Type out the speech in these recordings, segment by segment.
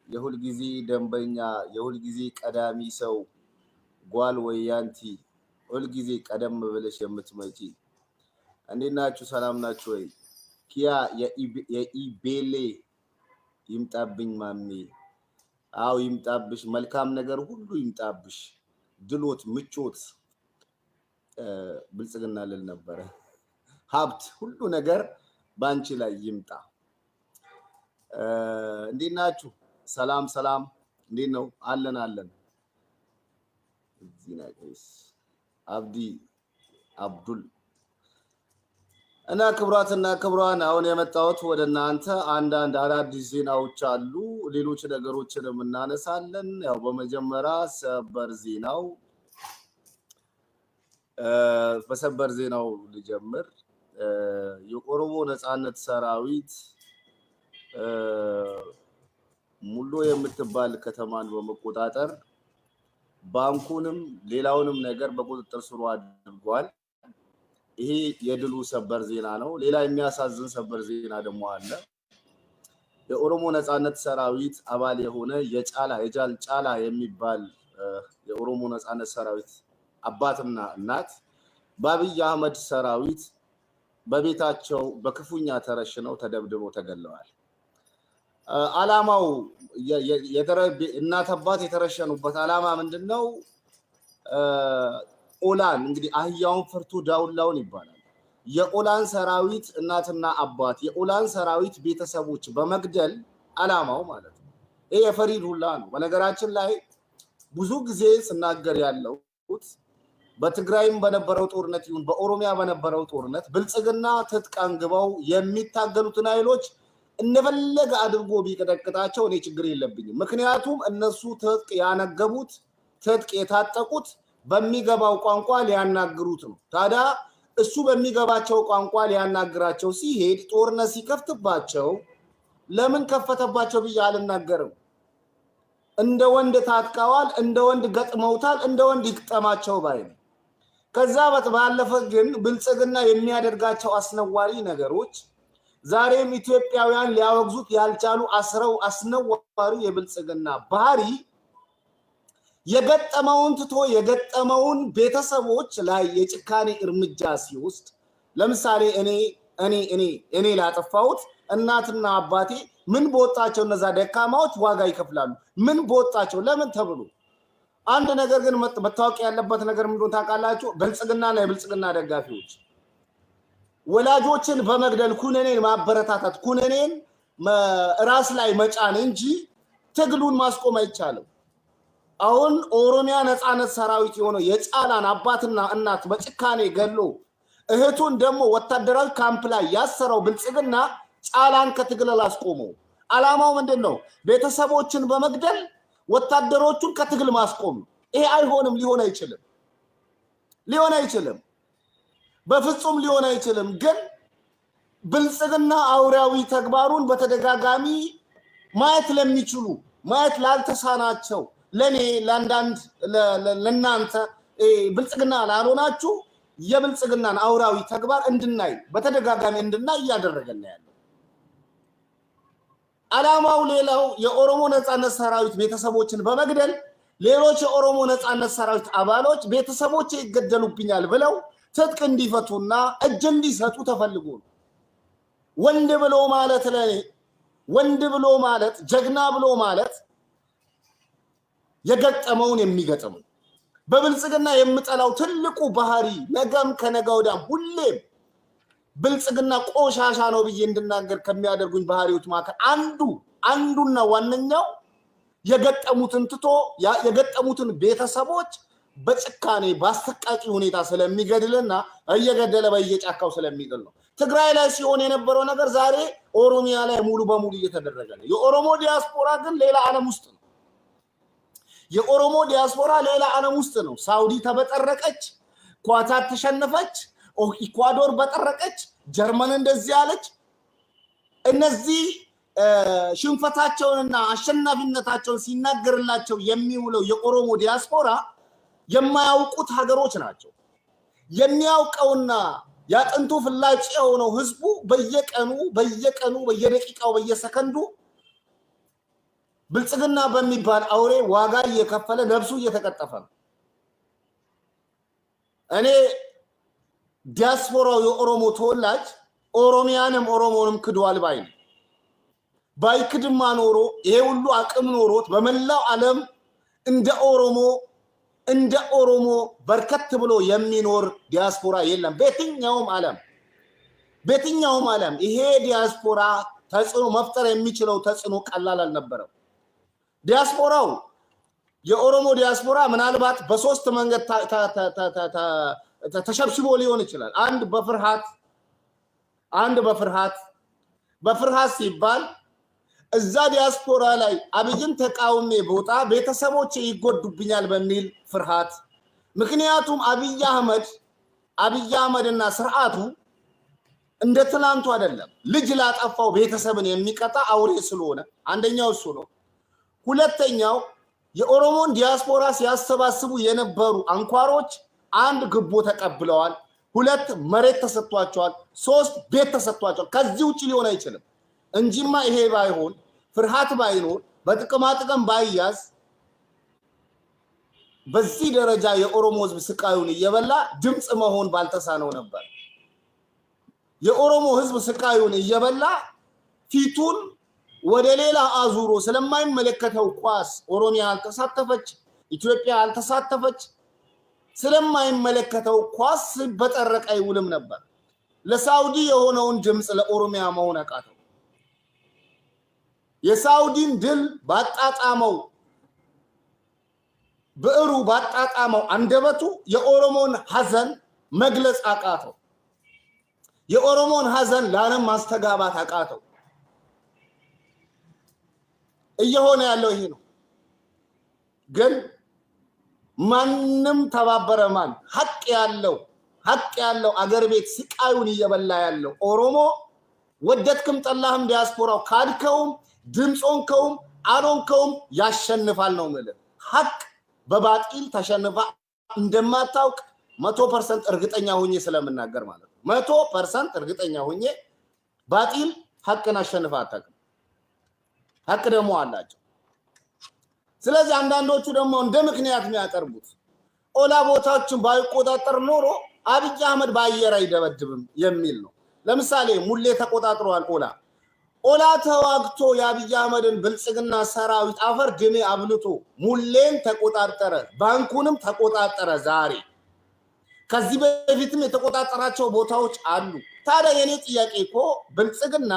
የሁል ጊዜ ደንበኛ የሁል ጊዜ ቀዳሚ ሰው ጓል ወያንቲ ሁል ጊዜ ቀደም ብለሽ የምትመጪ እንዴት ናችሁ? ሰላም ናችሁ ወይ? ኪያ የኢቤሌ ይምጣብኝ ማሜ። አው ይምጣብሽ፣ መልካም ነገር ሁሉ ይምጣብሽ። ድሎት፣ ምቾት፣ ብልጽግና ልል ነበረ። ሀብት፣ ሁሉ ነገር ባንቺ ላይ ይምጣ። እንዴት ናችሁ? ሰላም ሰላም፣ እንዴት ነው? አለን እዚህ ናይስ አብዲ አብዱል እና ክብራትና ክብራን አሁን የመጣሁት ወደ እናንተ አንዳንድ አዳዲስ ዜናዎች አሉ፣ ሌሎች ነገሮችንም እናነሳለን። ያው በመጀመሪያ በሰበር ዜናው ልጀምር። የኦሮሞ ነጻነት ሰራዊት ሙሉ የምትባል ከተማን በመቆጣጠር ባንኩንም ሌላውንም ነገር በቁጥጥር ስር አድርጓል። ይሄ የድሉ ሰበር ዜና ነው። ሌላ የሚያሳዝን ሰበር ዜና ደግሞ አለ። የኦሮሞ ነጻነት ሰራዊት አባል የሆነ የጃል ጫላ የሚባል የኦሮሞ ነጻነት ሰራዊት አባትና እናት በአብይ አህመድ ሰራዊት በቤታቸው በክፉኛ ተረሽነው ተደብድበው ተገለዋል። አላማው እናት አባት የተረሸኑበት አላማ ምንድነው? ኦላን እንግዲህ አህያውን ፈርቶ ዳውላውን ይባላል። የኦላን ሰራዊት እናትና አባት የኦላን ሰራዊት ቤተሰቦች በመግደል አላማው ማለት ነው። ይሄ የፈሪድ ሁላ ነው። በነገራችን ላይ ብዙ ጊዜ ስናገር ያለውት በትግራይም በነበረው ጦርነት ይሁን በኦሮሚያ በነበረው ጦርነት ብልጽግና ትጥቅ አንግበው የሚታገሉትን ኃይሎች እንደፈለገ አድርጎ ቢቀጠቅጣቸው እኔ ችግር የለብኝም። ምክንያቱም እነሱ ትጥቅ ያነገቡት ትጥቅ የታጠቁት በሚገባው ቋንቋ ሊያናግሩት ነው። ታዲያ እሱ በሚገባቸው ቋንቋ ሊያናግራቸው ሲሄድ ጦርነት ሲከፍትባቸው ለምን ከፈተባቸው ብዬ አልናገርም። እንደ ወንድ ታጥቀዋል፣ እንደ ወንድ ገጥመውታል፣ እንደ ወንድ ይቅጠማቸው ባይ ነው። ከዛ ባለፈ ግን ብልጽግና የሚያደርጋቸው አስነዋሪ ነገሮች ዛሬም ኢትዮጵያውያን ሊያወግዙት ያልቻሉ አስነዋሪ የብልጽግና ባህሪ የገጠመውን ትቶ የገጠመውን ቤተሰቦች ላይ የጭካኔ እርምጃ ሲወስድ፣ ለምሳሌ እኔ ላጠፋሁት እናትና አባቴ ምን በወጣቸው እነዛ ደካማዎች ዋጋ ይከፍላሉ። ምን በወጣቸው ለምን ተብሎ አንድ ነገር ግን መታወቅ ያለበት ነገር ምንድነው ታውቃላችሁ? ብልጽግናና የብልጽግና ደጋፊዎች ወላጆችን በመግደል ኩነኔን ማበረታታት ኩነኔን ራስ ላይ መጫን እንጂ ትግሉን ማስቆም አይቻልም። አሁን ኦሮሚያ ነጻነት ሰራዊት የሆነው የጫላን አባትና እናት በጭካኔ ገሎ እህቱን ደግሞ ወታደራዊ ካምፕ ላይ ያሰረው ብልጽግና ጫላን ከትግል አላስቆመው። አላማው ምንድነው? ቤተሰቦችን በመግደል ወታደሮቹን ከትግል ማስቆም። ይሄ አይሆንም፣ ሊሆን አይችልም፣ በፍጹም ሊሆን አይችልም። ግን ብልጽግና አውሪያዊ ተግባሩን በተደጋጋሚ ማየት ለሚችሉ ማየት ላልተሳናቸው ለኔ ለአንዳንድ ለናንተ ብልጽግና ላልሆናችሁ የብልጽግናን አውራዊ ተግባር እንድናይ በተደጋጋሚ እንድናይ ያደረገና ያለው አላማው ሌላው የኦሮሞ ነጻነት ሰራዊት ቤተሰቦችን በመግደል ሌሎች የኦሮሞ ነጻነት ሰራዊት አባሎች ቤተሰቦች ይገደሉብኛል ብለው ትጥቅ እንዲፈቱና እጅ እንዲሰጡ ተፈልጎ ነው። ወንድ ብሎ ማለት ወንድ ብሎ ማለት ጀግና ብሎ ማለት የገጠመውን የሚገጥም በብልጽግና የምጠላው ትልቁ ባህሪ ነገም ከነገ ወዲያም ሁሌም ብልጽግና ቆሻሻ ነው ብዬ እንድናገር ከሚያደርጉኝ ባህሪዎች መካከል አንዱና ዋነኛው የገጠሙትን ትቶ የገጠሙትን ቤተሰቦች በጭካኔ ባስተቃቂ ሁኔታ ስለሚገድልና እየገደለ በየጫካው ስለሚጥል ነው። ትግራይ ላይ ሲሆን የነበረው ነገር ዛሬ ኦሮሚያ ላይ ሙሉ በሙሉ እየተደረገ ነው። የኦሮሞ ዲያስፖራ ግን ሌላ ዓለም ውስጥ ነው። የኦሮሞ ዲያስፖራ ሌላ ዓለም ውስጥ ነው። ሳውዲ ተበጠረቀች፣ ኳታር ተሸነፈች፣ ኢኳዶር በጠረቀች፣ ጀርመን እንደዚህ አለች። እነዚህ ሽንፈታቸውንና አሸናፊነታቸውን ሲናገርላቸው የሚውለው የኦሮሞ ዲያስፖራ የማያውቁት ሀገሮች ናቸው። የሚያውቀውና ያጥንቱ ፍላጭ የሆነው ህዝቡ በየቀኑ በየደቂቃው በየሰከንዱ ብልጽግና በሚባል አውሬ ዋጋ እየከፈለ ነፍሱ እየተቀጠፈ ነው። እኔ ዲያስፖራው የኦሮሞ ተወላጅ ኦሮሚያንም ኦሮሞንም ክዷል ባይ ነው። ባይክድማ ኖሮ ይሄ ሁሉ አቅም ኖሮት በመላው ዓለም እንደ ኦሮሞ በርከት ብሎ የሚኖር ዲያስፖራ የለም። በየትኛውም ዓለም ይሄ ዲያስፖራ ተጽዕኖ መፍጠር የሚችለው ተጽዕኖ ቀላል አልነበረም። ዲያስፖራው የኦሮሞ ዲያስፖራ ምናልባት በሶስት መንገድ ተሸብሽቦ ሊሆን ይችላል። አንድ በፍርሃት ሲባል እዛ ዲያስፖራ ላይ አብይን ተቃውሜ ቦታ ቤተሰቦቼ ይጎዱብኛል በሚል ፍርሃት። ምክንያቱም አብይ አህመድና ስርዓቱ እንደ ትላንቱ አይደለም። ልጅ ላጠፋው ቤተሰብን የሚቀጣ አውሬ ስለሆነ አንደኛው እሱ ነው። ሁለተኛው የኦሮሞን ዲያስፖራ ሲያሰባስቡ የነበሩ አንኳሮች አንድ ግቦ ተቀብለዋል፣ ሁለት መሬት ተሰጥቷቸዋል፣ ሶስት ቤት ተሰጥቷቸዋል። ከዚህ ውጪ ሊሆን አይችልም እንጂማ ይሄ ባይሆን ፍርሃት ባይኖር በጥቅማ ጥቅም ባይያዝ በዚህ ደረጃ የኦሮሞ ህዝብ ስቃዩን እየበላ ድምጽ መሆን ባልተሳነው ነበር። የኦሮሞ ህዝብ ስቃዩን እየበላ ፊቱን ወደ ሌላ አዙሮ ስለማይመለከተው ኳስ ኦሮሚያ አልተሳተፈች፣ ኢትዮጵያ አልተሳተፈች፣ ስለማይመለከተው ኳስ በጠረቀ ይውልም ነበር። ለሳውዲ የሆነውን ድምጽ ለኦሮሚያ መሆን አቃተው። የሳውዲን ድል ባጣጣመው ብዕሩ ባጣጣመው አንደበቱ የኦሮሞን ሐዘን መግለጽ አቃተው። የኦሮሞን ሐዘን ለዓለም ማስተጋባት አቃተው። እየሆነ ያለው ይሄ ነው። ግን ማንም ተባበረ ማን ሐቅ ያለው አገር ቤት ስቃዩን እየበላ ያለው ኦሮሞ ወደድክም ጠላህም ዲያስፖራው ካድከውም ድምጾንከውም አዶንከውም ያሸንፋል ነው ማለት። ሐቅ በባጢል ተሸንፋ እንደማታውቅ 100% እርግጠኛ ሆኜ ስለምናገር ማለት ነው። 100% እርግጠኛ ሆኜ ባጢል ሐቅን አሸንፋ አታውቅም። ሐቅ ደግሞ አላቸው። ስለዚህ አንዳንዶቹ ደግሞ እንደ ምክንያት የሚያቀርቡት ኦላ ቦታዎችን ባይቆጣጠር ኖሮ አብይ አህመድ ባየር አይደበድብም የሚል ነው። ለምሳሌ ሙሌ ተቆጣጥሯል። ኦላ ተዋግቶ የአብይ አህመድን ብልጽግና ሰራዊት አፈር ድሜ አብልቶ ሙሌን ተቆጣጠረ፣ ባንኩንም ተቆጣጠረ። ዛሬ ከዚህ በፊትም የተቆጣጠራቸው ቦታዎች አሉ። ታዲያ የኔ ጥያቄ እኮ ብልጽግና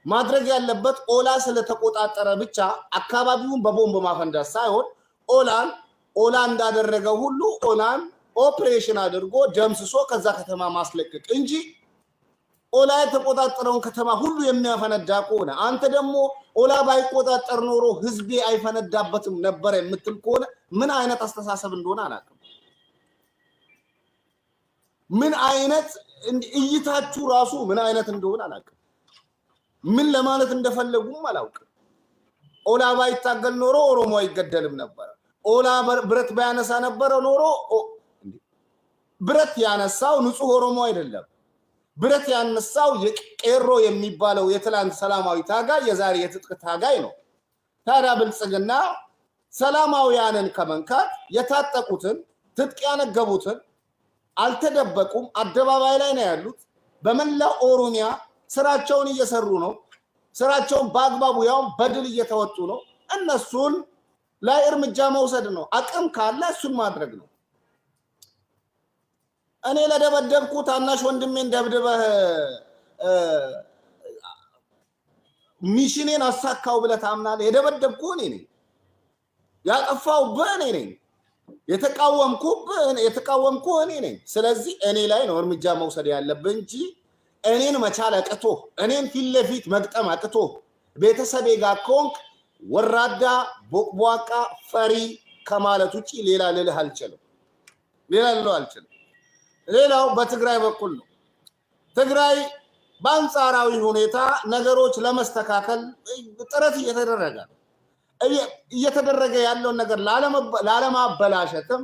ማድረግ ያለበት ኦላ ስለተቆጣጠረ ብቻ አካባቢውን በቦምብ ማፈንዳት ሳይሆን ኦላ እንዳደረገው ሁሉ ኦላን ኦፕሬሽን አድርጎ ደምስሶ ከዛ ከተማ ማስለቀቅ እንጂ ኦላ የተቆጣጠረውን ከተማ ሁሉ የሚያፈነዳ ከሆነ አንተ ደግሞ ኦላ ባይቆጣጠር ኖሮ ህዝቤ አይፈነዳበትም ነበር የምትል ከሆነ ምን አይነት አስተሳሰብ እንደሆነ አላውቅም። ምን አይነት እይታችሁ ራሱ ምን አይነት እንደሆነ አላውቅም። ምን ለማለት እንደፈለጉም አላውቅም። ኦላ ባይታገል ኖሮ ኦሮሞ አይገደልም ነበር። ኦላ ብረት ባያነሳ ነበር ኖሮ ብረት ያነሳው ንጹህ ኦሮሞ አይደለም። ብረት ያነሳው የቄሮ የሚባለው የትላንት ሰላማዊ ታጋይ የዛሬ የትጥቅ ታጋይ ነው። ታዲያ ብልጽግና ሰላማዊያንን ከመንካት የታጠቁትን ትጥቅ ያነገቡትን አልተደበቁም፣ አደባባይ ላይ ነው ያሉት። በመላው ኦሮሚያ ስራቸውን እየሰሩ ነው። ስራቸውን በአግባቡ ያው በድል እየተወጡ ነው። እነሱን ላይ እርምጃ መውሰድ ነው። አቅም ካለ እሱን ማድረግ ነው። እኔ ለደበደብኩ ታናሽ ወንድሜን ደብድበህ ሚሽኔን አሳካው ብለህ ታምናለህ? የደበደብኩ እኔ ነኝ፣ ያጠፋሁብህ እኔ ነኝ፣ የተቃወምኩ እኔ ነኝ። ስለዚህ እኔ ላይ ነው እርምጃ መውሰድ ያለብህ እንጂ እኔን መቻል አቅቶ እኔን ፊት ለፊት መግጠም አቅቶ ቤተሰቤ ጋር ኮንክ ወራዳ ቦቅቧቃ ፈሪ ከማለት ውጪ ሌላ ልልህ አልችልም። ሌላው በትግራይ በኩል ነው። ትግራይ በአንጻራዊ ሁኔታ ነገሮች ለመስተካከል ጥረት እየተደረገ ያለውን ነገር ላለማበላሸትም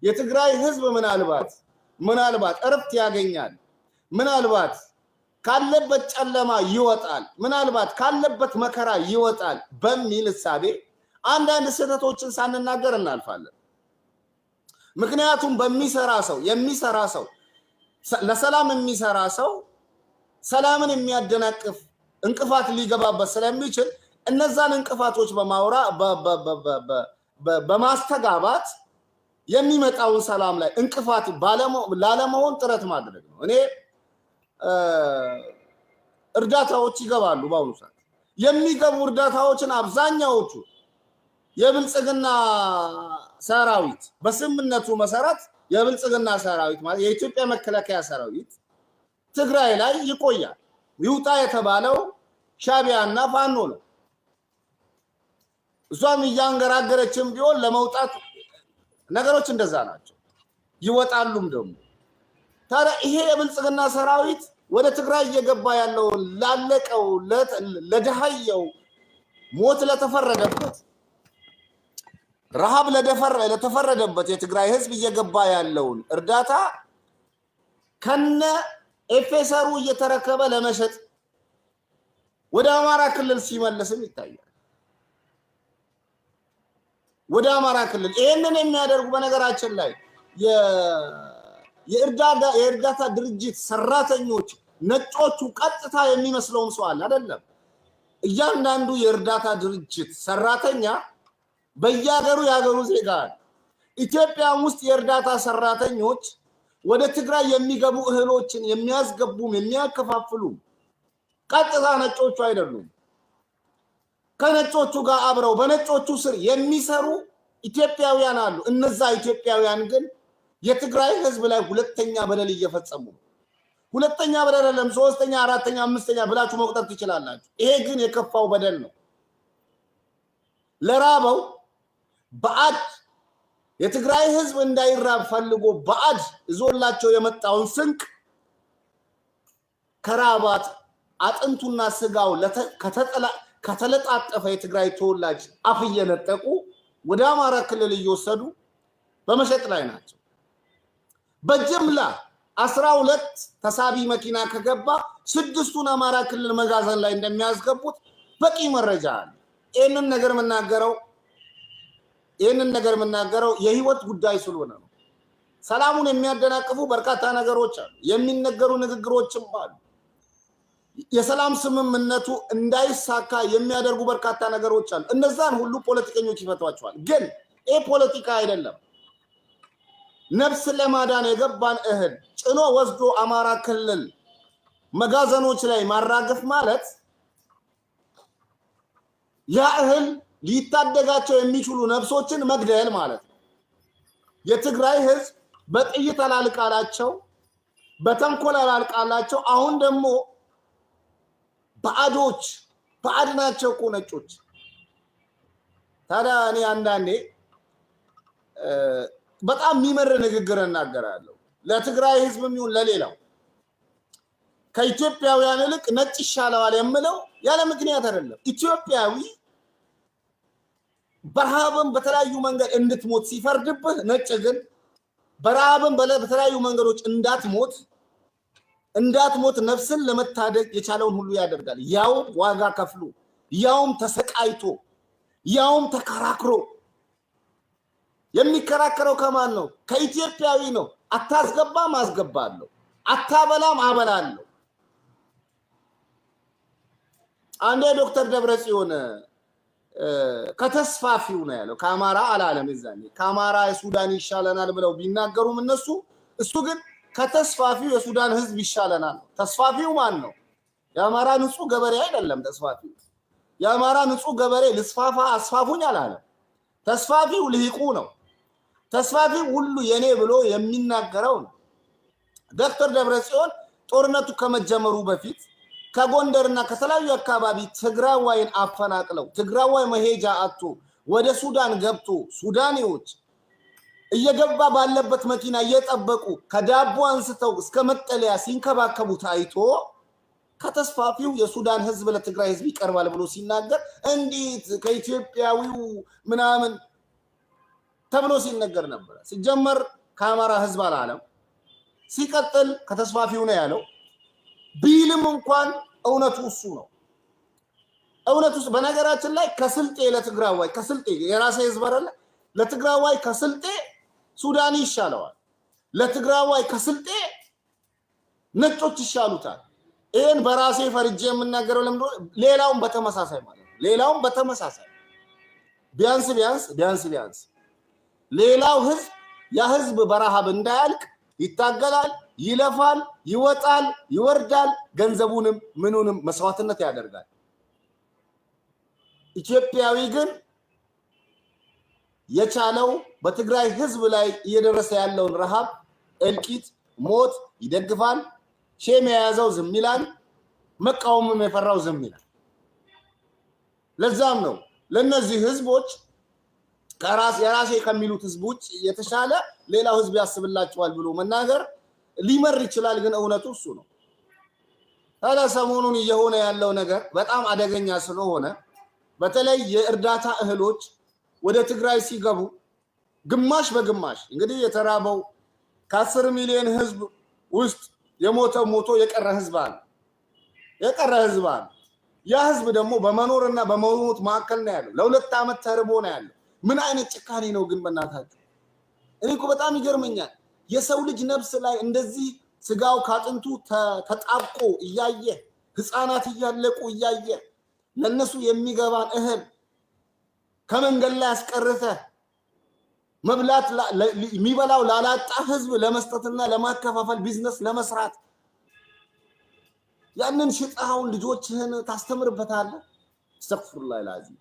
የትግራይ ህዝብ ምናልባት እረፍት ያገኛል፣ ምናልባት ካለበት ጨለማ ይወጣል ምናልባት ካለበት መከራ ይወጣል በሚል እሳቤ አንዳንድ ስህተቶችን ሳንናገር እናልፋለን ምክንያቱም የሚሰራ ሰው ለሰላም የሚሰራ ሰው ሰላምን የሚያደናቅፍ እንቅፋት ሊገባበት ስለሚችል እነዛን እንቅፋቶች በማስተጋባት የሚመጣውን ሰላም ላይ እንቅፋት ላለመሆን ጥረት ማድረግ ነው እኔ እርዳታዎች ይገባሉ ባሁኑ ሰዓት የሚገቡ እርዳታዎችን አብዛኛዎቹ የብልጽግና ሰራዊት በስምምነቱ መሰረት የብልጽግና ሰራዊት ማለት የኢትዮጵያ መከላከያ ሰራዊት ትግራይ ላይ ይቆያል ይውጣ የተባለው ሻቢያና ፋኖ ነው እሷም ያንገራገረችም ቢሆን ለመውጣት ነገሮች እንደዛ ናቸው ይወጣሉም ደግሞ ታዲያ ይሄ የብልጽግና ሰራዊት ወደ ትግራይ እየገባ ያለው ላለቀው ለደሃየው ሞት ለተፈረደበት ረሃብ ለተፈረደበት የትግራይ ህዝብ እየገባ ያለውን እርዳታ ከነ ኤፌሰሩ እየተረከበ ለመሸጥ ወደ አማራ ክልል ሲመለስም ይታያል ወደ አማራ ክልል ይሄንን የሚያደርጉ በነገራችን ላይ የእርዳታ ድርጅት ሰራተኞች ነጮቹ ቀጥታ የሚመስለውም ሰው አለ አይደለም እያንዳንዱ የእርዳታ ድርጅት ሰራተኛ በየሀገሩ ያገሩ ዜጋ ኢትዮጵያ ውስጥ የእርዳታ ሰራተኞች ወደ ትግራይ የሚገቡ እህሎችን የሚያስገቡም የሚያከፋፍሉ ቀጥታ ነጮቹ አይደሉም ከነጮቹ ጋር አብረው በነጮቹ ስር የሚሰሩ ኢትዮጵያውያን አሉ እነዛ ኢትዮጵያውያን ግን የትግራይ ህዝብ ላይ ሁለተኛ በደል እየፈጸሙ ሁለተኛ በደል አይደለም ሶስተኛ አራተኛ አምስተኛ ብላችሁ መቁጠር ትችላላችሁ ይሄ ግን የከፋው በደል ነው ለራበው ባዕድ የትግራይ ህዝብ እንዳይራብ ፈልጎ ባዕድ እዞላቸው የመጣውን ስንቅ ከራባት አጥንቱና ስጋው ከተለጣጠፈ የትግራይ ተወላጅ አፍ እየነጠቁ ወደ አማራ ክልል እየወሰዱ በመሸጥ ላይ ናቸው በጅምላ 12 ተሳቢ መኪና ከገባ 6ቱን አማራ ክልል መጋዘን ላይ እንደሚያስገቡት በቂ መረጃ አለ ይሄንን ነገር መናገረው የህይወት ጉዳይ ስለሆነ ነው ሰላሙን የሚያደናቅፉ በርካታ ነገሮች አሉ የሚነገሩ ንግግሮችም አሉ የሰላም ስምምነቱ እንዳይሳካ የሚያደርጉ በርካታ ነገሮች አሉ እነዛን ሁሉ ፖለቲከኞች ይፈቷቸዋል ግን ይሄ ፖለቲካ አይደለም ነፍስ ለማዳን የገባን እህል ጭኖ ወስዶ አማራ ክልል መጋዘኖች ላይ ማራገፍ ማለት ያ እህል ሊታደጋቸው የሚችሉ ነፍሶችን መግደል ማለት ነው የትግራይ ህዝብ በጥይት አላልቃላቸው በተንኮል አላልቃላቸው አሁን ደግሞ ባዕድ ናቸው እኮ ነጮች ታዲያ እኔ አንዳንዴ በጣም የሚመር ንግግር እናገራለሁ ለትግራይ ህዝብም ይሁን ለሌላው ከኢትዮጵያውያን ይልቅ ነጭ ይሻለዋል የምለው ያለ ምክንያት አይደለም ኢትዮጵያዊ በረሃብም በተለያዩ መንገድ እንድትሞት ሲፈርድብህ ነጭ ግን በረሃብም በተለያዩ መንገዶች እንዳትሞት ነፍስን ለመታደግ የቻለውን ሁሉ ያደርጋል ያው ዋጋ ከፍሎ ያውም ተሰቃይቶ ያውም ተከራክሮ የሚከራከረው ከማን ነው ከኢትዮጵያዊ ነው አታስገባም አስገባለሁ አታበላም አበላለሁ አንዴ ዶክተር ደብረጽዮን ከተስፋፊው ነው ያለው ከአማራ አላለም እዛኔ ከአማራ የሱዳን ይሻለናል ብለው ቢናገሩም እሱ ግን ከተስፋፊው የሱዳን ህዝብ ይሻለናል ተስፋፊው ማን ነው የአማራ ንጹህ ገበሬ አይደለም ተስፋፊው የአማራ ንጹህ ገበሬ ልስፋፋ አስፋፉኝ አላለም ተስፋፊው ልሂቁ ነው ተስፋፊው ሁሉ የኔ ብሎ የሚናገረው ነው ዶክተር ደብረጽዮን ጦርነቱ ከመጀመሩ በፊት ከጎንደርና ከተለያዩ አካባቢ ትግራዋይን አፈናቅለው ትግራዋይ መሄጃ አጥቶ ወደ ሱዳን ገብቶ ሱዳኔዎች እየገባ ባለበት መኪና እየጠበቁ ከዳቦ አንስተው እስከ መጠለያ ሲንከባከቡት አይቶ ከተስፋፊው የሱዳን ህዝብ ለትግራይ ህዝብ ይቀርባል ብሎ ሲናገር እንዴት ከኢትዮጵያዊው ምናምን ተብሎ ሲነገር ነበር ሲጀመር ከአማራ ህዝብ አላለም ሲቀጥል ከተስፋፊው ነው ያለው ቢልም እንኳን እውነቱ እሱ ነው እውነቱ በነገራችን ላይ ከስልጤ ለትግራዋይ ከስልጤ የራሴ ህዝብ አይደለ ለትግራዋይ ከስልጤ ሱዳኒ ይሻለዋል ለትግራዋይ ከስልጤ ነጮች ይሻሉታል ይሄን በራሴ ፈርጄ የምናገረው ለምዶ ሌላውን በተመሳሳይ ማለት ሌላውን በተመሳሳይ ቢያንስ ሌላው ህዝብ ያ ህዝብ በረሃብ እንዳያልቅ ይታገላል ይለፋል ይወጣል ይወርዳል ገንዘቡንም ምኑንም መስዋዕትነት ያደርጋል ኢትዮጵያዊ ግን የቻለው በትግራይ ህዝብ ላይ እየደረሰ ያለውን ረሃብ እልቂት ሞት ይደግፋል ሼም የያዘው ዝም ይላል መቃወምም የፈራው ዝም ይላል ለዛም ነው ለነዚህ ህዝቦች የራሴ ከሚሉት ህዝቦች የተሻለ ሌላው ህዝብ ያስብላቸዋል ብሎ መናገር ሊመር ይችላል ግን እውነቱ እሱ ነው ታዲያ ሰሞኑን እየሆነ ያለው ነገር በጣም አደገኛ ስለሆነ በተለይ የእርዳታ እህሎች ወደ ትግራይ ሲገቡ ግማሽ በግማሽ እንግዲህ የተራበው ከ10 ሚሊዮን ህዝብ ውስጥ የሞቶ የቀረ ህዝብ አለ ያ ህዝብ ደግሞ በመኖርና በመሞት ማከል ነው ያለው ለሁለት አመት ተርቦ ነው ያለው ምን አይነት ጭካኔ ነው ግን በእናታችሁ እኔ እኮ በጣም ይገርመኛል የሰው ልጅ ነፍስ ላይ እንደዚህ ስጋው ካጥንቱ ተጣብቆ እያየ ህፃናት እያለቁ እያየ ለነሱ የሚገባን እህል ከመንገድ ላይ አስቀርተ መብላት የሚበላው ላላጣ ህዝብ ለመስጠትና ለማከፋፈል ቢዝነስ ለመስራት ያንን ሽጣውን ልጆችህን ታስተምርበታለህ አስተግፍሩላህ العظيم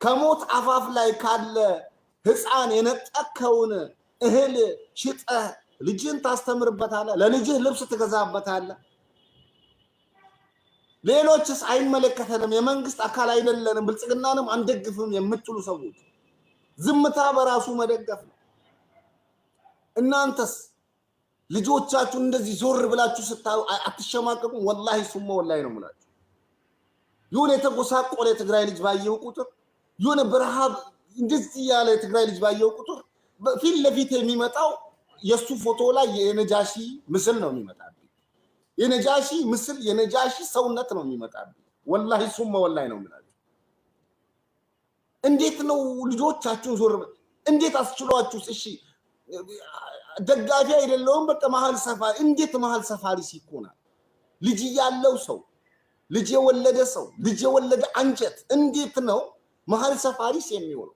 ከሞት አፋፍ ላይ ካለ ህፃን የነጠቀውን እህል ሽጠ ልጅን ታስተምርበታለህ ለልጅህ ልብስ ትገዛበታለህ ሌሎችስ አይመለከተንም የመንግስት አካል አይደለንም ብልጽግናንም አንደግፍም የምትሉ ሰዎች ዝምታ በራሱ መደገፍ ነው እናንተስ ልጆቻችሁ እንደዚህ ዞር ብላችሁ ስታዩ አትሸማቀቁም ወላሂ ሱማ ወላሂ ነው ማለት ይሁን የተጎሳቆለ የትግራይ ልጅ ባየው ቁጥር ይሁን በረሃብ እንደዚህ ያለ የትግራይ ልጅ ባየው ቁጥር ፊት ለፊት የሚመጣው የሱ ፎቶ ላይ የነጃሺ ምስል ነው የሚመጣው የነጃሺ ምስል የነጃሺ ሰውነት ነው የሚመጣው ወላሂ ሱማ ወላሂ ነው ማለት እንዴት ነው ልጆቻችሁን ዞር እንዴት አስችሏችሁስ እሺ ደጋፊ አይደለም በቃ መሃል ሰፋሪ እንዴት መሃል ሰፋሪ ሲኮናል ልጅ ያለው ሰው ልጅ የወለደ አንጀት እንዴት ነው መሃል ሰፋሪስ የሚሆነው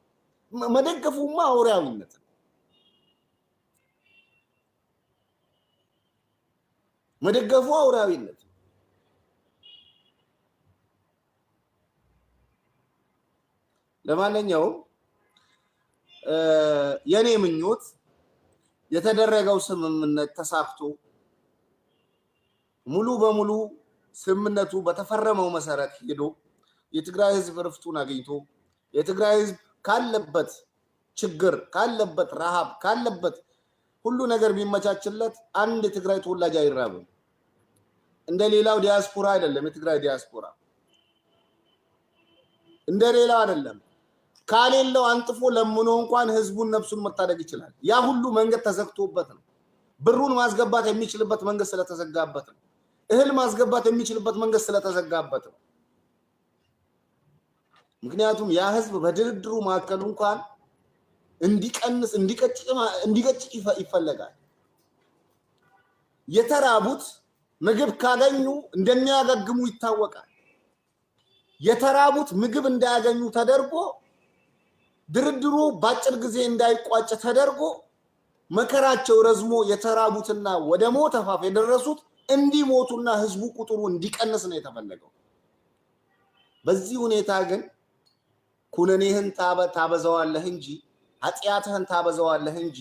መደገፉማ አውሪያዊነት መደገፉ አውሪያዊነት ለማንኛውም የኔ ምኞት የተደረገው ስምምነት ተሳክቶ ሙሉ በሙሉ ስምምነቱ በተፈረመው መሰረት ሄዶ የትግራይ ህዝብ ረፍቱን አግኝቶ የትግራይ ህዝብ ካለበት ችግር ካለበት ረሃብ ካለበት ሁሉ ነገር ቢመቻችለት አንድ የትግራይ ተወላጅ አይራብም እንደሌላው ዲያስፖራ አይደለም የትግራይ ዲያስፖራ እንደሌላው አይደለም ካሌለው አንጥፎ ለምኖ እንኳን ህዝቡን ነፍሱን መታደግ ይችላል ያ ሁሉ መንገድ ተዘግቶበት ነው ብሩን ማስገባት የሚችልበት መንገድ ስለተዘጋበት ነው እህል ማስገባት የሚችልበት መንገድ ስለተዘጋበት ነው ምክንያቱም ያ ህዝብ በድርድሩ ማከሉ እንኳን እንዲቀንስ እንዲቀጭ ይፈልጋል የተራቡት ምግብ ካገኙ እንደሚያገግሙ ይታወቃል የተራቡት ምግብ እንዳያገኙ ተደርጎ ድርድሩ ባጭር ጊዜ እንዳይቋጭ ተደርጎ መከራቸው ረዝሞ የተራቡትና ወደ ሞት አፋፍ የደረሱት እንዲሞቱና ህዝቡ ቁጥሩ እንዲቀንስ ነው የተፈለገው በዚህ ሁኔታ ግን ኩነኔህን ታበዛዋለህ እንጂ ኃጢያትህን ታበዛዋለህ እንጂ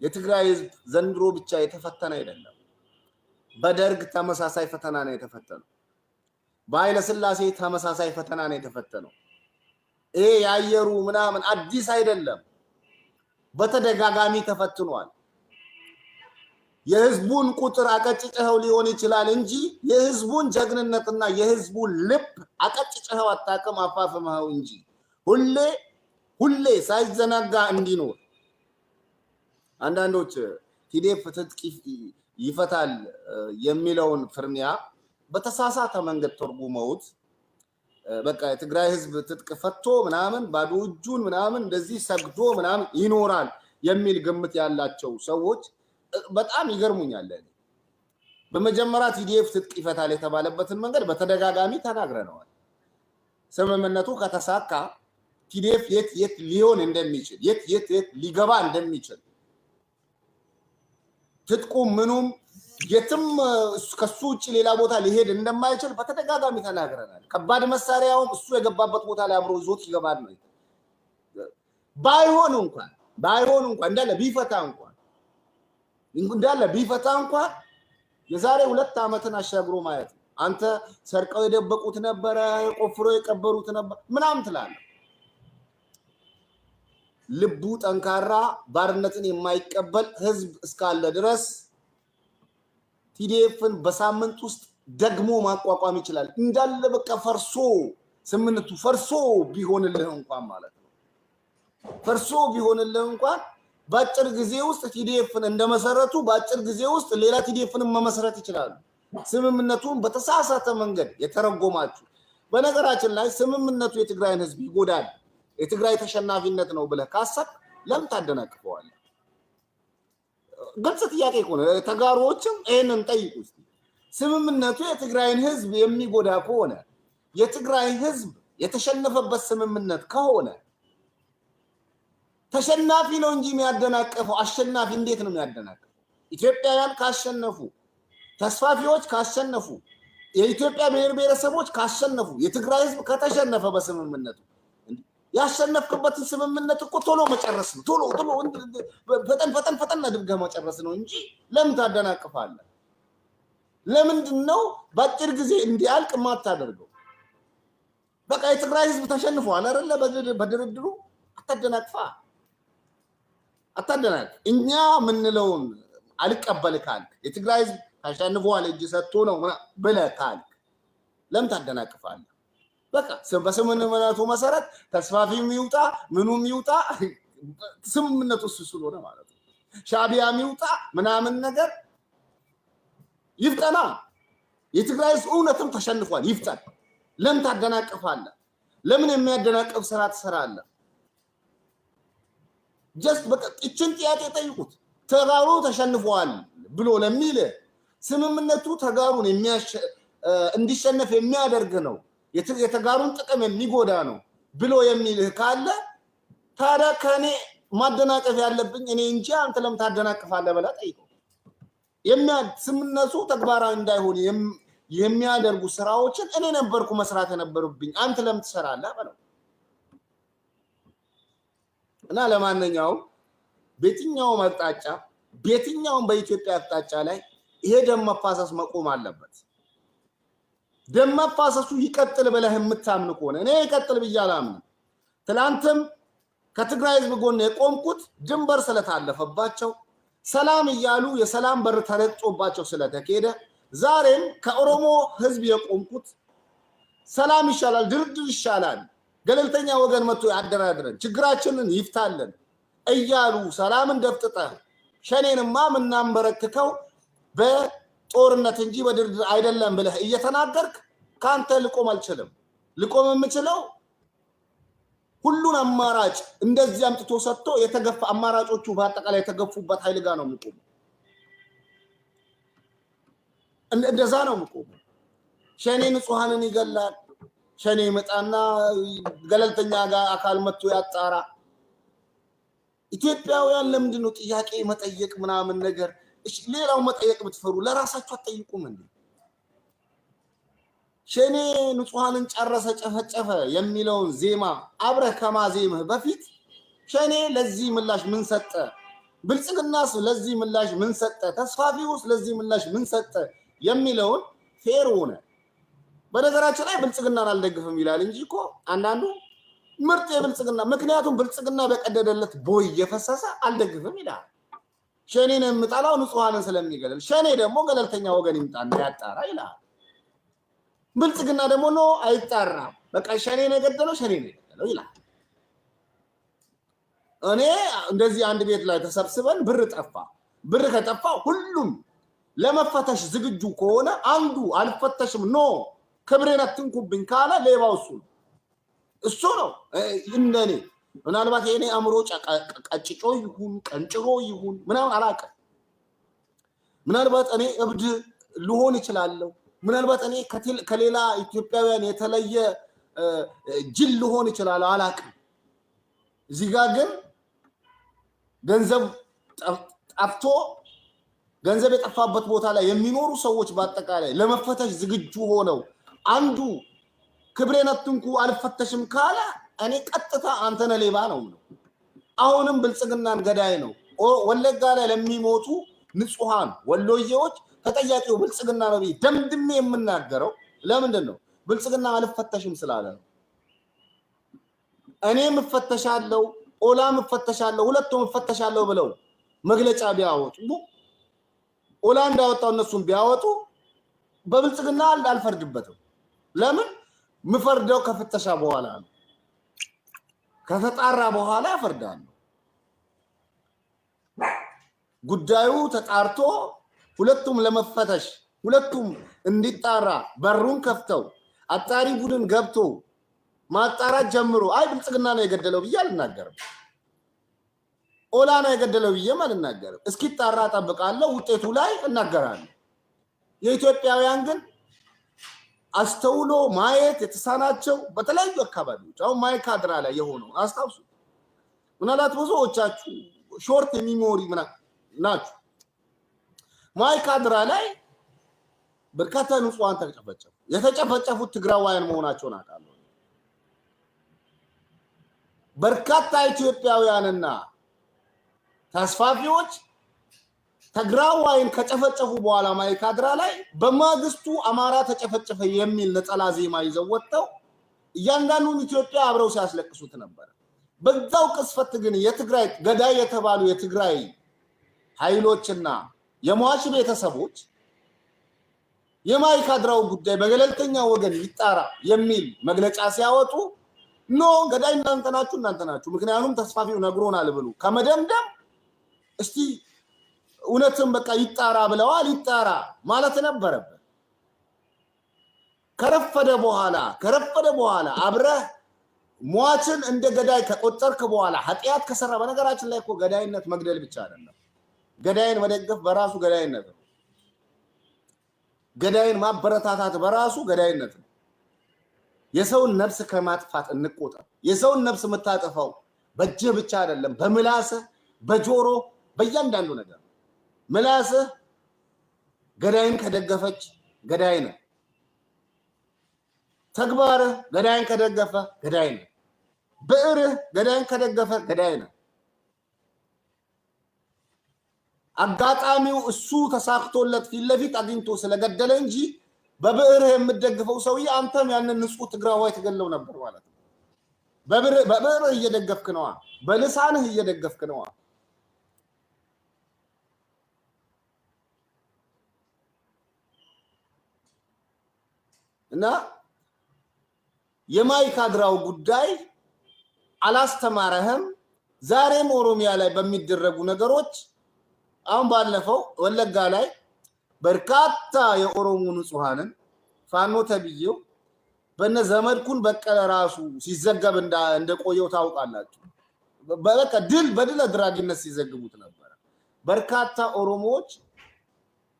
የትግራይ ህዝብ ዘንድሮ ብቻ የተፈተነ አይደለም በደርግ ተመሳሳይ ፈተና ነው የተፈተነው በኃይለ ሥላሴ ተመሳሳይ ፈተና ነው የተፈተነው ይሄ ያየሩ ምናምን አዲስ አይደለም በተደጋጋሚ ተፈትኗል የህዝቡን ቁጥር አቀጭጨው ሊሆን ይችላል እንጂ የህዝቡን ጀግንነትና የህዝቡን ልብ አቀጭጨው አጣቀም አፋፍመው እንጂ ሁሌ ሳይዘናጋ እንዲኖር አንዳንዶች ቲዲኤፍ ትጥቅ ይፈታል የሚለውን ፍርሚያ በተሳሳተ መንገድ ተርጉመውት በቃ የትግራይ ህዝብ ትጥቅ ፈቶ ምናምን ባዶ እጁን ምናምን እንደዚህ ሰግዶ ምናምን ይኖራል የሚል ግምት ያላቸው ሰዎች በጣም ይገርሙኛል። በመጀመሪያ ቲዲኤፍ ትጥቅ ይፈታል የተባለበትን መንገድ በተደጋጋሚ ተናግረናል። ስምምነቱ ከተሳካ ቲዲኤፍ የት ሊሆን እንደሚችል የት ሊገባ እንደሚችል ትጥቁ ምኑም የትም ከሱ ውጭ ሌላ ቦታ ሊሄድ እንደማይችል በተደጋጋሚ ተናግረናል። ከባድ መሳሪያውም እሱ የገባበት ቦታ ላይ አብሮ ይዞት ይገባል ነው። ባይሆን እንኳን እንዳለ ቢፈታ እንኳን የዛሬ 2 ዓመትን አሻግሮ ማየት ነው። አንተ ሰርቀው የደበቁት ነበረ ቆፍሮ የቀበሩት ነበር ምናምን ትላለህ። ልቡ ጠንካራ ባርነትን የማይቀበል ህዝብ እስካለ ድረስ ቲዲኤፍን በሳምንት ውስጥ ደግሞ ማቋቋም ይችላል። እንዳለ በቃ ፈርሶ ስምንቱ ፈርሶ ቢሆንልህ እንኳን ማለት ነው። ፈርሶ ቢሆንልህ እንኳን በአጭር ጊዜ ውስጥ ቲዲኤፍን እንደመሰረቱ በአጭር ጊዜ ውስጥ ሌላ ቲዲኤፍን መመስረት ይችላሉ። ስምምነቱን በተሳሳተ መንገድ የተረጎማችሁ። በነገራችን ላይ ስምምነቱ የትግራይን ህዝብ ይጎዳል፣ የትግራይ ተሸናፊነት ነው ብለህ ካሰብ ለምን ታደናቅፈዋለህ? ግልጽ ጥያቄ እኮ ነው። ተጋሮዎችም ይሄንን ጠይቁ እስቲ። ስምምነቱ የትግራይን ህዝብ የሚጎዳ ከሆነ የትግራይ ህዝብ የተሸነፈበት ስምምነት ከሆነ ተሸናፊ ነው እንጂ የሚያደናቀፈው አሸናፊ እንዴት ነው የሚያደናቀፈው? ኢትዮጵያውያን ካሸነፉ፣ ተስፋፊዎች ካሸነፉ፣ የኢትዮጵያ ብሔር ብሔረሰቦች ካሸነፉ፣ የትግራይ ህዝብ ከተሸነፈ በስምምነቱ ያሸነፍክበትን ስምምነት እኮ ቶሎ መጨረስ ነው። ቶሎ ፈጠን አድርገህ መጨረስ ነው እንጂ ለምን ታደናቅፋለህ? ለምንድን ነው በአጭር ጊዜ እንዲያልቅ ማታደርገው? በቃ የትግራይ ህዝብ ተሸንፏል አይደለ? በድርድሩ አታደናቅፍ። እኛ ምንለውን አልቀበል ካልክ የትግራይ ህዝብ ተሸንፏል እጅ ሰጥቶ ነው ብለህ ካልክ ለምን ታደናቅፋለህ? በቃ በስምምነቱ መሰረት ተስፋፊው ይውጣ ምኑም ይውጣ ስምምነቱ እሱ ስለሆነ ማለት ነው። ሻዕቢያም ይውጣ ምናምን ነገር ይፍጠና። የትግራይ ህዝብ እውነትም ተሸንፏል ይፍጠን። ለምን ታደናቅፋለህ? ለምን የሚያደናቅፍ ስራ ትሰራለህ? ጀስት በቃ እችን ጥያቄ ጠይቁት። ተጋሩ ተሸንፏል ብሎ ለሚል ስምምነቱ ተጋሩን እንዲሸነፍ የሚያደርግ ነው፣ የተጋሩን ጥቅም የሚጎዳ ነው ብሎ የሚልህ ካለ ታዲያ ከኔ ማደናቀፍ ያለብኝ እኔ እንጂ አንተ ለምን ታደናቅፋለህ ብለህ ጠይቀው። ስምምነቱ ተግባራዊ እንዳይሆን የሚያደርጉ ስራዎችን እኔ ነበርኩ መስራት የነበረብኝ አንተ ለምን ትሰራለህ በለው። እና ለማንኛውም በየትኛውም አቅጣጫ በየትኛውም በኢትዮጵያ አቅጣጫ ላይ ይሄ ደም መፋሰስ መቆም አለበት። ደም መፋሰሱ ይቀጥል ብለህ የምታምን ከሆነ እኔ ይቀጥል ብዬ አላምንም። ትላንትም ከትግራይ ህዝብ ጎን የቆምኩት ድንበር ስለታለፈባቸው ሰላም እያሉ የሰላም በር ተረግጦባቸው ስለተከደ፣ ዛሬም ከኦሮሞ ህዝብ የቆምኩት ሰላም ይሻላል፣ ድርድር ይሻላል፣ ገለልተኛ ወገን መጥቶ ያደራድረን፣ ችግራችንን ይፍታልን እያሉ ሰላምን ደፍጥጠህ ሸኔንማ ምናንበረክከው በጦርነት እንጂ በድርድር አይደለም ብለህ እየተናገርክ ካንተ ልቆም አልችልም። ልቆም የምችለው ሁሉን አማራጭ እንደዚህ አምጥቶ ሰጥቶ የተገፋ አማራጮቹ በአጠቃላይ የተገፉበት ኃይል ጋር ነው የምቆመው። እንደዛ ነው የምቆመው። ሸኔ ንጹሃንን ይገላል። ሸኔ መጣና ገለልተኛ ጋር አካል መጥቶ ያጣራ። ኢትዮጵያውያን ለምንድን ነው ጥያቄ መጠየቅ ምናምን ነገር? እሺ ሌላው መጠየቅ ብትፈሩ ለራሳችሁ አትጠይቁም እንዴ? ሸኔ ንጹሃንን ጨረሰ ጨፈጨፈ የሚለውን ዜማ አብረህ ከማዜምህ በፊት ሸኔ ለዚህ ምላሽ ምን ሰጠ? ብልጽግናስ ለዚህ ምላሽ ምን ሰጠ? ተስፋፊውስ ለዚህ ምላሽ ምን ሰጠ? የሚለውን ፌር ሆነ። በነገራችን ላይ ብልጽግናን አልደግፍም ይላል እንጂ እኮ አንዳንዱ ምርጥ የብልጽግና ምክንያቱም ብልጽግና በቀደደለት ቦይ እየፈሰሰ አልደግፍም ይላል። ሸኔን የምጣላው ንጹሃንን ስለሚገለል፣ ሸኔ ደግሞ ገለልተኛ ወገን ይምጣና ያጣራ ይላል። ብልጽግና ደግሞ ነው አይጣራም፣ በቃ ሸኔ ነው የገደለው ይላል። እኔ እንደዚህ አንድ ቤት ላይ ተሰብስበን ብር ጠፋ፣ ብር ከጠፋ ሁሉም ለመፈተሽ ዝግጁ ከሆነ አንዱ አልፈተሽም ኖ ክብሬን አትንኩብኝ ካለ ሌባው እሱ ነው እንደኔ ምናልባት የኔ አምሮ ቀጭጮ ይሁን ቀንጭሮ ይሁን ምናምን አላውቅም ምናልባት እኔ እብድ ልሆን ይችላልው ምናልባት እኔ ከሌላ ኢትዮጵያውያን የተለየ ጅል ልሆን ይችላል አላውቅም እዚህ ጋር ግን ገንዘብ ጠፍቶ ገንዘብ የጠፋበት ቦታ ላይ የሚኖሩ ሰዎች በአጠቃላይ ለመፈተሽ ዝግጁ ሆነው አንዱ ክብሬን አትንኩ አልፈተሽም ካለ እኔ ቀጥታ አንተ ነህ ሌባ ነው አሁንም ብልጽግናን ገዳይ ነው ወለጋ ላይ ለሚሞቱ ንጹሃን ወሎዬዎች ተጠያቂው ብልጽግና ነው ደምድሜ የምናገረው ለምንድን ነው ብልጽግና አልፈተሽም ስላለ ነው እኔም እፈተሻለሁ ኦላም እፈተሻለሁ ሁለቱም እፈተሻለሁ ብለው መግለጫ ቢያወጡ ኦላ እንዳወጣው እነሱም ቢያወጡ በብልጽግና አልፈርድበትም ለምን ምፈርደው ከፍተሻ በኋላ ነው ከተጣራ በኋላ ያፈርዳል ጉዳዩ ተጣርቶ ሁለቱም ለመፈተሽ ሁለቱም እንዲጣራ በሩን ከፍተው አጣሪ ቡድን ገብቶ ማጣራት ጀምሮ አይ ብልጽግና ነው የገደለው ብዬ አልናገርም ኦላ ነው የገደለው ብዬ አልናገርም እስኪጣራ ጠብቃለሁ ውጤቱ ላይ እናገራለሁ የኢትዮጵያውያን ግን አስተውሎ ማየት የተሳናቸው በተለያዩ አካባቢዎች አሁን ማይካድራ ላይ የሆነው አስታውሱ ምናልባት ብዙዎቻችሁ ሾርት ሚሞሪ ናችሁ ማይካድራ ላይ በርካታ ንጹሃን ተጨፈጨፉ የተጨፈጨፉት ትግራዋያን መሆናቸውን አውቃለሁ በርካታ ኢትዮጵያውያንና ተስፋፊዎች ትግራዋይን ከጨፈጨፉ በኋላ ማይካድራ ላይ በማግስቱ አማራ ተጨፈጨፈ የሚል ነጠላ ዜማ ይዘው ወጥተው እያንዳንዱን ኢትዮጵያ አብረው ሲያስለቅሱት ነበር በዛው ቅስፈት ግን የትግራይ ገዳይ የተባሉ የትግራይ ኃይሎችና የሟች ቤተሰቦች የማይካድራው ጉዳይ በገለልተኛ ወገን ይጣራ የሚል መግለጫ ሲያወጡ ኖ ገዳይ እናንተ ናችሁ ምክንያቱም ተስፋፊው ነግሮናል ብሉ ከመደምደም እስቲ እውነትም በቃ ይጣራ ብለዋል ይጣራ ማለት ነበረበት ከረፈደ በኋላ አብረህ ሟችን እንደ ገዳይ ከቆጠርክ በኋላ ኃጢያት ከሰራ በነገራችን ላይ እኮ ገዳይነት መግደል ብቻ አይደለም ገዳይን መደገፍ በራሱ ገዳይነት ነው ገዳይን ማበረታታት በራሱ ገዳይነት ነው የሰውን ነፍስ ከማጥፋት እንቆጠር የሰውን ነፍስ መታጠፋው በእጅ ብቻ አይደለም በምላስ በጆሮ በእያንዳንዱ ነገር ምላስ ገዳይን ከደገፈች ገዳይ ነው ተግባር ገዳይን ከደገፈ ገዳይ ነው ብዕር ገዳይን ከደገፈ ገዳይ ነው አጋጣሚው እሱ ተሳክቶለት ፊትለፊት አግኝቶ ስለገደለ እንጂ በብዕር የምትደግፈው ሰውዬ አንተም ያንን ንጹህ ትግራዋይ ተገለው ነበር ማለት ነው በብዕር እየደገፍክ ነው በልሳንህ እየደገፍክ ነው እና የማይካድራው ጉዳይ አላስተማረህም ዛሬም ኦሮሚያ ላይ በሚደረጉ ነገሮች አሁን ባለፈው ወለጋ ላይ በርካታ የኦሮሞ ንጹሃንን ፋኖ ተብዬው በነ ዘመድኩን በቀለ ራሱ ሲዘገብ እንደቆየው ታውቃላችሁ በቃ በድል አድራጊነት ሲዘግቡት ነበር በርካታ ኦሮሞዎች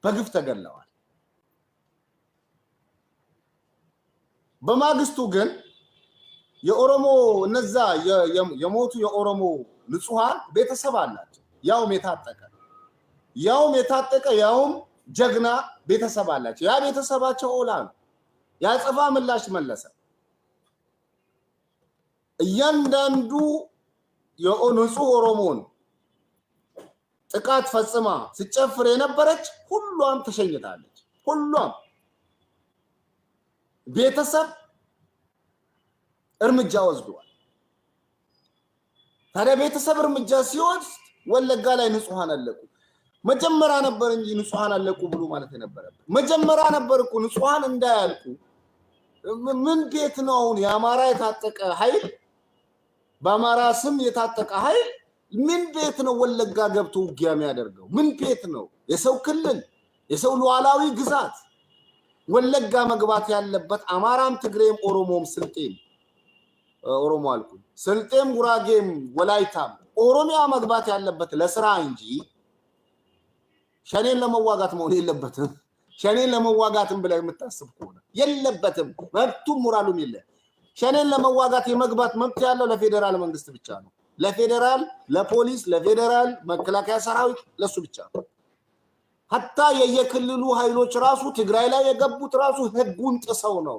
በግፍ ተገለዋል በማግስቱ ግን የኦሮሞ እነዛ የሞቱ የኦሮሞ ንጹሃን ቤተሰብ አላቸው ያውም የታጠቀ ያውም ጀግና ቤተሰብ አላቸው ያ ቤተሰባቸው ኦላ ነው ያጸፋ ምላሽ መለሰ እያንዳንዱ የንጹህ ኦሮሞን ጥቃት ፈጽማ ሲጨፍር የነበረች ሁሉም ተሸኝታለች ሁሉም ቤተሰብ እርምጃ ወስዷል ታዲያ ቤተሰብ እርምጃ ሲወስድ ወለጋ ላይ ንጹሃን አለቁ መጀመሪያ ነበር እንጂ ንጹሃን አለቁ ብሎ ማለት የነበረበት መጀመሪያ ነበር እኮ ንጹሃን እንዳያልቁ ምን ቤት ነው የአማራ የታጠቀ ኃይል በአማራ ስም የታጠቀ ኃይል ምን ቤት ነው ወለጋ ገብቶ ውጊያ የሚያደርገው? ምን ቤት ነው? የሰው ክልል የሰው ሉዓላዊ ግዛት ወለጋ መግባት ያለበት አማራም ትግሬም ኦሮሞም ስልጤም ኦሮሞ አልኩ ስልጤም ጉራጌም ወላይታም ኦሮሚያ መግባት ያለበት ለስራ እንጂ ሸኔን ለመዋጋት መሆን የለበትም። ሸኔን ለመዋጋትም ብለ የምታስብ ከሆነ የለበትም። መብቱም ሞራሉም የለ። ሸኔን ለመዋጋት የመግባት መብት ያለው ለፌደራል መንግስት ብቻ ነው። ለፌደራል ለፖሊስ ለፌደራል መከላከያ ሰራዊት ለሱ ብቻ ነው። ሀታ የየክልሉ ኃይሎች ራሱ ትግራይ ላይ የገቡት ራሱ ህጉን ጥሰው ነው።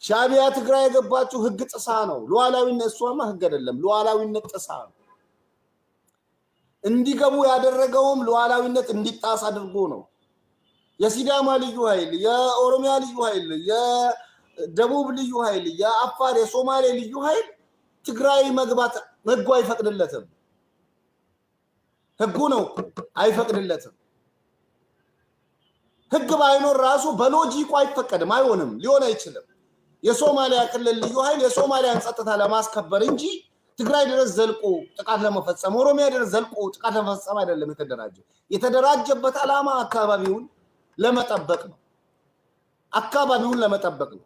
ሻቢያ ትግራይ የገባችው ህግ ጥሳ ነው። ሉዓላዊነት እሷማ ህግ አይደለም፣ ሉዓላዊነት ጥሳ ነው። እንዲገቡ ያደረገውም ሉዓላዊነት እንዲጣስ አድርጎ ነው። የሲዳማ ልዩ ኃይል፣ የኦሮሚያ ልዩ ኃይል፣ የደቡብ ልዩ ኃይል፣ የአፋር የሶማሌ ልዩ ኃይል ትግራይ መግባት ህጉ አይፈቅድለትም። ህጉ ነው አይፈቅድለትም። ህግ ባይኖር ራሱ በሎጂኩ አይፈቀድም፣ አይሆንም፣ ሊሆን አይችልም። የሶማሊያ ክልል ልዩ ኃይል የሶማሊያን ጸጥታ ለማስከበር እንጂ ትግራይ ድረስ ዘልቆ ጥቃት ለመፈጸም ኦሮሚያ ድረስ ዘልቆ ጥቃት ለመፈጸም አይደለም የተደራጀው። የተደራጀበት ዓላማ አካባቢውን ለመጠበቅ ነው። አካባቢውን ለመጠበቅ ነው።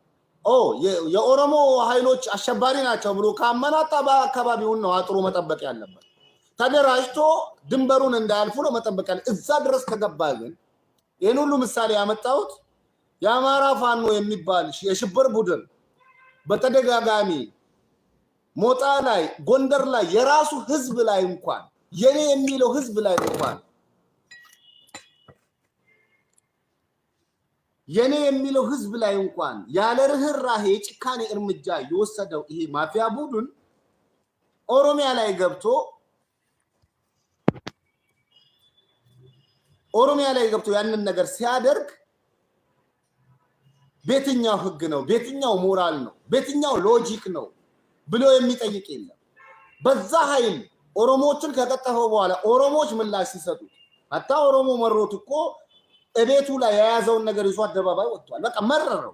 የኦሮሞ ኃይሎች አሸባሪ ናቸው ብሎ ካመናታ በአካባቢውን ነው አጥሩ መጠበቅ ያለበት። ተደራጅቶ ድንበሩን እንዳያልፉ ነው መጠበቅ ያለ። እዛ ድረስ ከገባ ግን ይህን ሁሉ ምሳሌ ያመጣሁት የአማራ ፋኖ የሚባል የሽብር ቡድን በተደጋጋሚ ሞጣ ላይ ጎንደር ላይ የራሱ ህዝብ ላይ እንኳን የኔ የሚለው ህዝብ ላይ እንኳን የኔ የሚለው ህዝብ ላይ እንኳን ያለ ርህራሄ ጭካኔ እርምጃ የወሰደው ይሄ ማፊያ ቡድን ኦሮሚያ ላይ ገብቶ ያንን ነገር ሲያደርግ ቤትኛው ህግ ነው፣ ቤትኛው ሞራል ነው፣ ቤትኛው ሎጂክ ነው ብሎ የሚጠይቅ የለም። በዛ ኃይል ኦሮሞዎችን ከቀጠፈው በኋላ ኦሮሞዎች ምላሽ ሲሰጡ አታ ኦሮሞ መሮት እኮ እቤቱ ላይ የያዘውን ነገር ይዞ አደባባይ ወጥቷል። በቃ መረረው።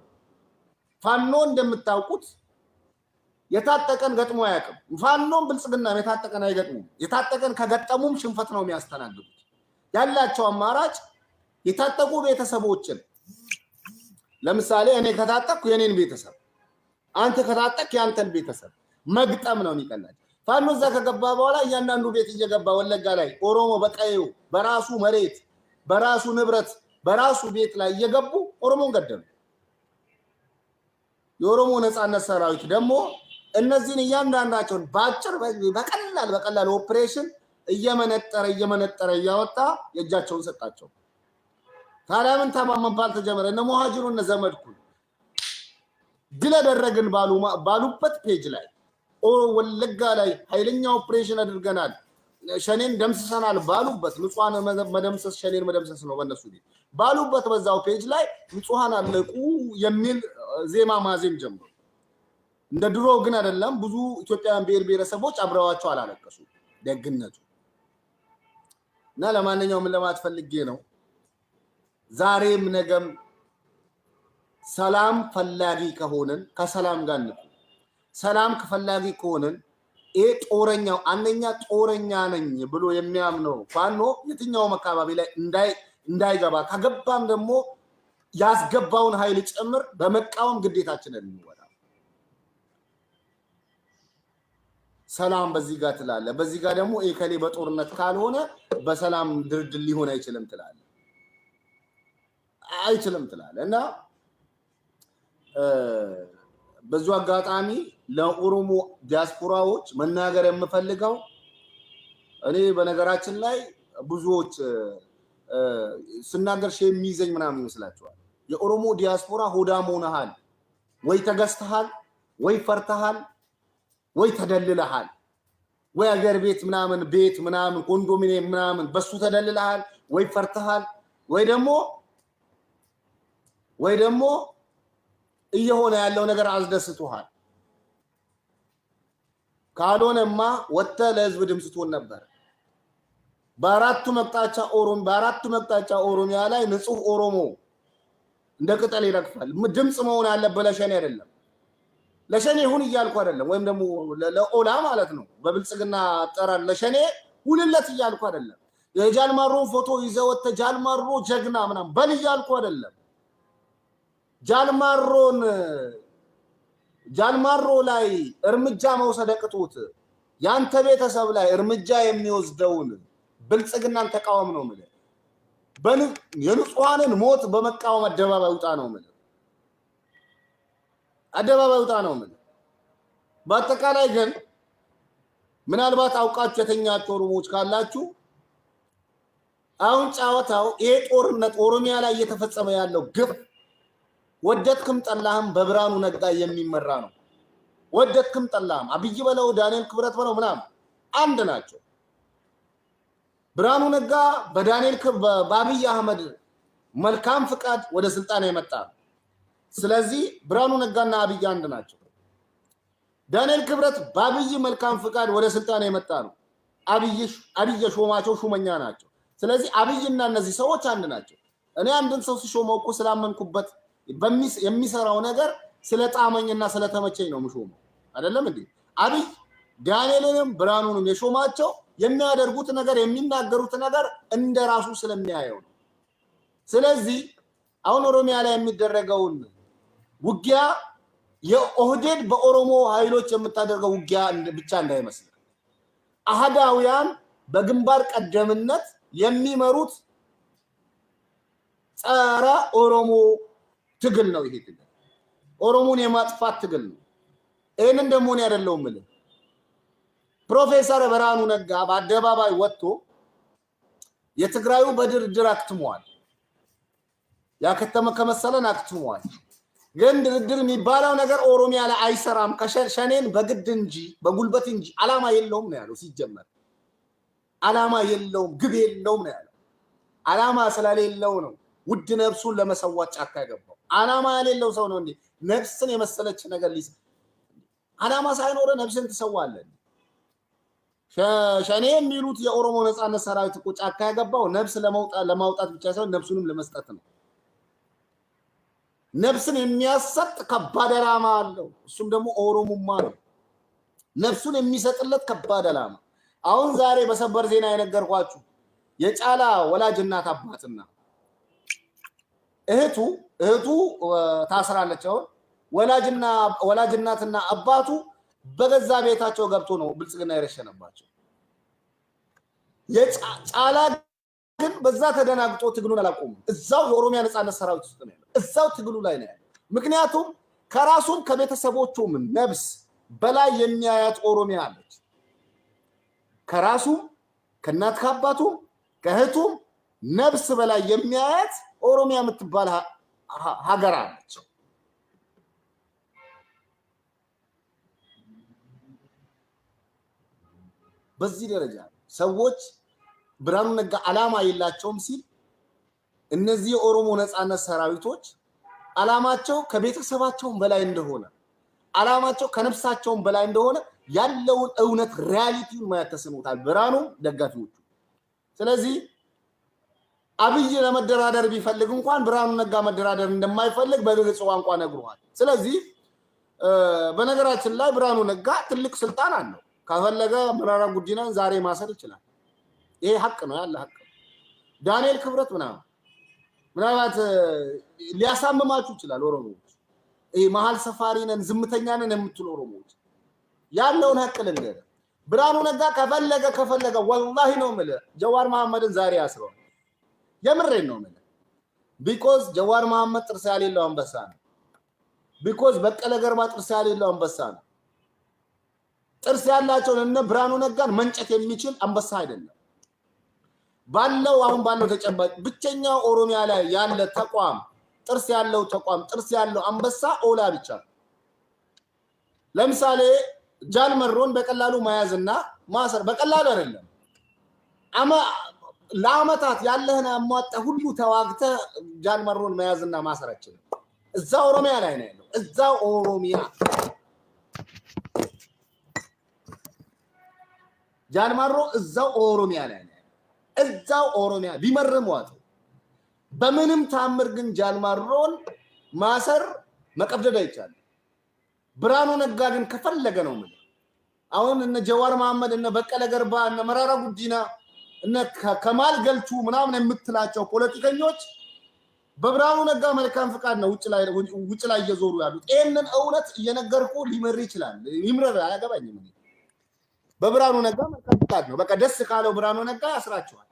ፋኖ እንደምታውቁት የታጠቀን ገጥሞ አያውቅም። ፋኖም ብልጽግና የታጠቀን አይገጥሙም። የታጠቀን ከገጠሙም ሽንፈት ነው የሚያስተናግዱት። ያላቸው አማራጭ የታጠቁ ቤተሰቦችን ለምሳሌ እኔ ከታጠቅኩ የኔን ቤተሰብ፣ አንተ ከታጠቅ ያንተን ቤተሰብ መግጠም ነው የሚቀላል። ፋኖ እዛ ከገባ በኋላ እያንዳንዱ ቤት እየገባ ወለጋ ላይ ኦሮሞ በቀዩ በራሱ መሬት በራሱ ንብረት በራሱ ቤት ላይ እየገቡ ኦሮሞን ገደሉ። የኦሮሞ ነፃነት ሰራዊት ደግሞ እነዚህን እያንዳንዳቸውን ባጭር በቀላል ኦፕሬሽን እየመነጠረ እያወጣ የእጃቸውን ሰጣቸው። ታዲያ ምን ተማመንባል ተጀመረ። እነ ሙሃጅሩ እነ ዘመድኩን ድል አደረግን ባሉበት ፔጅ ላይ ወለጋ ላይ ኃይለኛ ኦፕሬሽን አድርገናል፣ ሸኔን ደምስሰናል ባሉበት ንጹሃን መደምሰስ ሸኔን መደምሰስ ነው በእነሱ ቤት ባሉበት በዛው ፔጅ ላይ ንጹሃን አለቁ የሚል ዜማ ማዜም ጀምሮ እንደ ድሮ ግን አይደለም። ብዙ ኢትዮጵያውያን ብሔረሰቦች አብረዋቸው አላለቀሱ። ደግነቱ እና ለማንኛውም ምን ለማለት ፈልጌ ነው፣ ዛሬም ነገም ሰላም ፈላጊ ከሆነን ከሰላም ጋር ነው። ሰላም ከፈላጊ ከሆነን ጦረኛው አንደኛ ጦረኛ ነኝ ብሎ የሚያምነው ፋኖ የትኛው አካባቢ ላይ እንዳይገባ ከገባም ደግሞ ያስገባውን ኃይል ጭምር በመቃወም ግዴታችንን እንወጣ። ሰላም በዚህ ጋር ትላለ፣ በዚህ ጋር ደግሞ ኤከሌ በጦርነት ካልሆነ በሰላም ድርድር ሊሆን አይችልም ትላለ እና በዙ አጋጣሚ ለኦሮሞ ዲያስፖራዎች መናገር የምፈልገው እኔ በነገራችን ላይ ብዙዎች ስናገር የሚይዘኝ ምናምን ይመስላችኋል። የኦሮሞ ዲያስፖራ ሆዳም ሆነሃል ወይ ተገዝተሃል ወይ ፈርተሃል ወይ ተደልለሃል ወይ አገር ቤት ምናምን ኮንዶሚኒየም ምናምን በሱ ተደልለሃል ወይ ፈርተሃል ወይ ደግሞ እየሆነ ያለው ነገር አስደስቶሃል። ካልሆነማ ወጥተ ለህዝብ ድምጽ ትሆን ነበር። በአራቱ መቅጣጫ ኦሮሚያ ላይ ንጹህ ኦሮሞ እንደ ቅጠል ይረግፋል። ድምጽ መሆን ያለበት ለሸኔ አይደለም። ለሸኔ ሁን እያልኩ አይደለም ወይም ደግሞ ለኦላ ማለት ነው በብልጽግና አጠራር ለሸኔ ሁንለት እያልኩ አይደለም የጃልማሮ ፎቶ ይዘወተ ጃልማሮ ጀግና ምናምን በል እያልኩ አይደለም ጃልማሮ ላይ እርምጃ መውሰድ አቅቶት ያንተ ቤተሰብ ላይ እርምጃ የሚወስደውን ብልጽግናን ተቃወም ነው ማለት የንጹሃንን ሞት በመቃወም አደባባይ ውጣ ነው ማለት አደባባይ ውጣ ነው ማለት በአጠቃላይ ግን ምናልባት አውቃችሁ የተኛችሁ ኦሮሞዎች ካላችሁ አሁን ጫወታው ይሄ ጦርነት ኦሮሚያ ላይ እየተፈጸመ ያለው ግፍ ወደድክም ጠላህም በብርሃኑ ነጋ የሚመራ ነው ወደድክም ጠላህም አብይ በለው ዳንኤል ክብረት በለው ምናምን አንድ ናቸው ብርሃኑ ነጋ በዳንኤል በአብይ አህመድ መልካም ፍቃድ ወደ ስልጣን የመጣ ስለዚህ ብርሃኑ ነጋና አብይ አንድ ናቸው ዳንኤል ክብረት በአብይ መልካም ፍቃድ ወደ ስልጣን የመጣ ነው አብይ ሾማቸው ሹመኛ ናቸው ስለዚህ አብይና እነዚህ ሰዎች አንድ ናቸው እኔ አንድን ሰው ሲሾመው እኮ ስላመንኩበት የሚሰራው ነገር ስለጣመኝና ስለተመቸኝ ነው ምሾመው አይደለም እንዴ አብይ ዳንኤልንም ብርሃኑንም የሾማቸው የሚያደርጉት ነገር የሚናገሩት ነገር እንደራሱ ስለሚያየው ነው ስለዚህ አሁን ኦሮሚያ ላይ የሚደረገውን ውጊያ የኦህዴድ በኦሮሞ ኃይሎች የምታደርገው ውጊያ ብቻ እንዳይመስል አህዳውያን በግንባር ቀደምነት የሚመሩት ጸረ ኦሮሞ ትግል ነው ይሄ ትግል ኦሮሞን የማጥፋት ትግል ነው ይሄንን ደግሞ ነው ያደለው ማለት ፕሮፌሰር ብርሃኑ ነጋ በአደባባይ ወጥቶ የትግራዩ በድርድር አክትሟል ያከተመ ከመሰለን አክትሟል ግን ድርድር የሚባለው ነገር ኦሮሚያ ላይ አይሰራም ከሸኔን በግድ እንጂ በጉልበት እንጂ አላማ የለውም ነው ያለው ሲጀመር አላማ የለውም ግብ የለውም ነው ያለው አላማ ስለሌለው ነው ውድ ነፍሱን ለመሰዋት ጫካ ያገባው አላማ የሌለው ሰው ነው እንዴ ነፍስን የመሰለች ነገር ሊስ አላማ ሳይኖር ነፍስን ተሰዋለን ሸኔ የሚሉት የኦሮሞ ነጻነት ሰራዊት እኮ ጫካ ያገባው ነፍስ ለማውጣት ብቻ ሳይሆን ነፍሱንም ለመስጠት ነው ነፍስን የሚያሰጥ ከባድ አላማ አለው እሱም ደግሞ ኦሮሞማ ነው ነፍሱን የሚሰጥለት ከባድ አላማ አሁን ዛሬ በሰበር ዜና የነገርኳችሁ የጫላ ወላጅ እናት አባትና እህቱ ታስራለች አሁን ወላጅ እናትና አባቱ በገዛ ቤታቸው ገብቶ ነው ብልጽግና ይረሸነባቸው የጫላ ግን በዛ ተደናግጦ ትግሉን አላቆሙም እዛው የኦሮሚያ ነጻነት ሰራዊት ውስጥ ነው ያለው እዛው ትግሉ ላይ ነው ያለው ምክንያቱም ከራሱም ከቤተሰቦቹም ነብስ በላይ የሚያያት ኦሮሚያ አለች ከራሱ ከናት ካባቱ ከህቱ ነብስ በላይ የሚያያት ኦሮሚያ የምትባል ሀገር አለች በዚህ ደረጃ ሰዎች ብርሃኑ ነጋ አላማ የላቸውም ሲል እነዚህ የኦሮሞ ነጻነት ሰራዊቶች አላማቸው ከቤተሰባቸው በላይ እንደሆነ አላማቸው ከነፍሳቸው በላይ እንደሆነ ያለውን እውነት ሪያሊቲውን ማየት ተስኖታል ብርሃኑ ደጋፊዎቹ ስለዚህ አብይ ለመደራደር ቢፈልግ እንኳን ብርሃኑ ነጋ መደራደር እንደማይፈልግ በግልጽ ቋንቋ ነግሯል ስለዚህ በነገራችን ላይ ብርሃኑ ነጋ ትልቅ ስልጣን አለው ከፈለገ መራራ ጉዲናን ዛሬ ማሰር ይችላል ይሄ ሐቅ ነው ያለ ሐቅ ዳንኤል ክብረት ምናልባት ሊያሳምማችሁ ይችላል ኦሮሞዎች ይሄ መሃል ሰፋሪ ነን ዝምተኛ ነን የምትሉ ኦሮሞዎች ያለውን ሐቅ ልንገር ብርሃኑ ነጋ ከፈለገ ወላሂ ነው ማለት ጀዋር መሐመድን ዛሬ ያስረው የምሬን ነው ማለት ቢኮዝ ጀዋር መሐመድ ጥርስ ያሌለው አንበሳ ነው ቢኮዝ በቀለ ገርባ ጥርስ ያሌለው አንበሳ ነው ጥርስ ያላቸው እነ ብርሃኑ ነጋን መንጨት የሚችል አንበሳ አይደለም አሁን ባለው ተጨባጭ ብቸኛው ኦሮሚያ ላይ ያለ ተቋም ጥርስ ያለው አንበሳ ኦላ ብቻ ለምሳሌ ጃልመሮን በቀላሉ መያዝና ማሰር በቀላሉ አይደለም ለአመታት ያለህን አሟጣ ሁሉ ተዋግተ ጃልመሮን መያዝና ማሰር አይችልም እዛው ኦሮሚያ ላይ ነው ያለው እዛው ኦሮሚያ ጃልመሮ እዛው ኦሮሚያ ላይ ነው እዛው ኦሮሚያ ቢመርሟት በምንም ታምር ግን ጃልመሮን ማሰር መቀብደድ አይቻልም ብርሃኑ ነጋ ግን ከፈለገ ነው ማለት አሁን እነ ጀዋር መሐመድ እነ በቀለ ገርባ እነ መራራ ጉዲና እነ ከማል ገልቹ ምናምን የምትላቸው ፖለቲከኞች በብርሃኑ ነጋ መልካም ፍቃድ ነው ውጭ ላይ እየዞሩ ያሉት። ይሄንን እውነት እየነገርኩ ሊመር ይችላል ይምረር አያገባኝም። በብርሃኑ ነጋ መልካም ፍቃድ ነው። በቃ ደስ ካለው ብርሃኑ ነጋ ያስራቸዋል።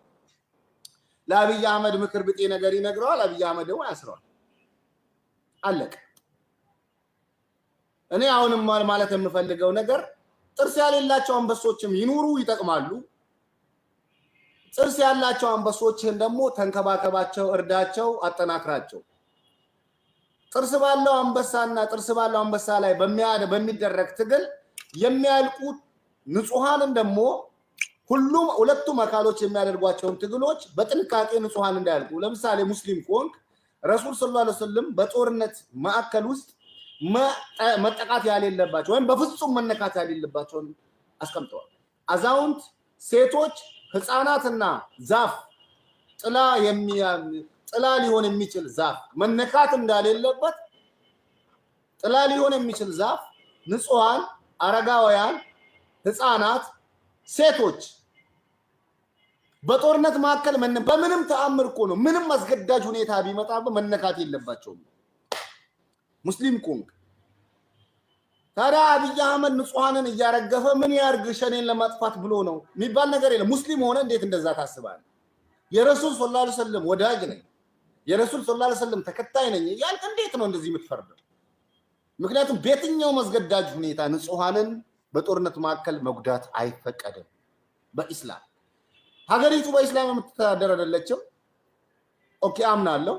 ለአብይ አህመድ ምክር ብጤ ነገር ይነግረዋል። አብይ አህመድ ደግሞ ያስረዋል። አለቀ። እኔ አሁንም ማለት የምፈልገው ነገር ጥርስ ያሌላቸው አንበሶችም ይኑሩ ይጠቅማሉ። ጥርስ ያላቸው አንበሶችን ደግሞ ተንከባከባቸው፣ እርዳቸው፣ አጠናክራቸው። ጥርስ ባለው አንበሳና ጥርስ ባለው አንበሳ ላይ በሚደረግ ትግል የሚያልቁት ንጹሃንን ደግሞ ሁሉም ሁለቱም አካሎች የሚያደርጓቸውን ትግሎች በጥንቃቄ ንጹሃን እንዳያልቁ። ለምሳሌ ሙስሊም ኮንክ ረሱል ሰለላሁ ዐለይሂ ወሰለም በጦርነት ማዕከል ውስጥ መጠቃት ያሌለባቸው ወይም በፍጹም መነካት ያሌለባቸው አስቀምጠዋል። አዛውንት፣ ሴቶች፣ ህፃናትና ዛፍ ጥላ ሊሆን የሚችል ዛፍ መነካት እንዳሌለበት ጥላ ሊሆን የሚችል ዛፍ ንጹሃን፣ አረጋውያን፣ ህፃናት፣ ሴቶች በጦርነት ማዕከል በምንም ተአምር እኮ ነው ምንም አስገዳጅ ሁኔታ ቢመጣ መነካት የለባቸውም። ሙስሊም ኮንክ ታዲያ አብይ አህመድ ንጹሃንን እያረገፈ ምን ያርግ ሸኔን ለማጥፋት ብሎ ነው የሚባል ነገር የለም። ሙስሊም ሆነ እንዴት እንደዛ ታስባለህ? የረሱል ሰለላሁ ዐለይሂ ወሰለም ወዳጅ ነኝ፣ የረሱል ሰለላሁ ዐለይሂ ወሰለም ተከታይ ነኝ ያልክ እንዴት ነው እንደዚህ የምትፈርደው? ምክንያቱም በየትኛው መስገዳጅ ሁኔታ ንጹሃንን በጦርነት ማዕከል መጉዳት አይፈቀድም በኢስላም። ሀገሪቱ በኢስላም የምትተዳደር አይደለችም። ኦኬ አምናለሁ።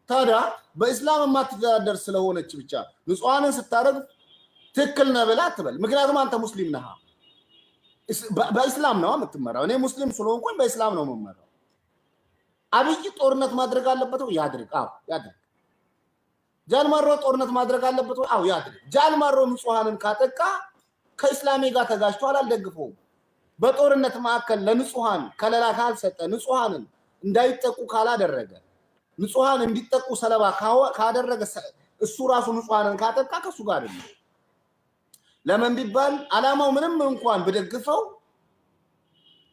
ታዲያ በኢስላም የማትተዳደር ስለሆነች ብቻ ንጹሃንን ስታረግ ትክክል ነህ ብለህ አትበል። ምክንያቱም አንተ ሙስሊም ነህ። በኢስላም ነው የምትመራው። እኔ ሙስሊም ስለሆንኩኝ በኢስላም ነው የምመራው። አብይ ጦርነት ማድረግ አለበት ወይ? ያድርግ። አዎ ያድርግ። ጃልማሮ ጦርነት ማድረግ አለበት ወይ? አዎ ያድርግ። ጃልማሮ ንጹሃንን ካጠቃ ከኢስላሜ ጋር ተጋጭቷል፣ አልደግፈውም። በጦርነት ማዕከል ለንጹሃን ከለላ ካልሰጠ፣ ንጹሃንን እንዳይጠቁ ካላደረገ፣ ንጹሃን እንዲጠቁ ሰለባ ካደረገ፣ እሱ ራሱ ንጹሃንን ካጠቃ ከሱ ጋር አይደለም። ለምን ቢባል አላማው ምንም እንኳን በደግፈው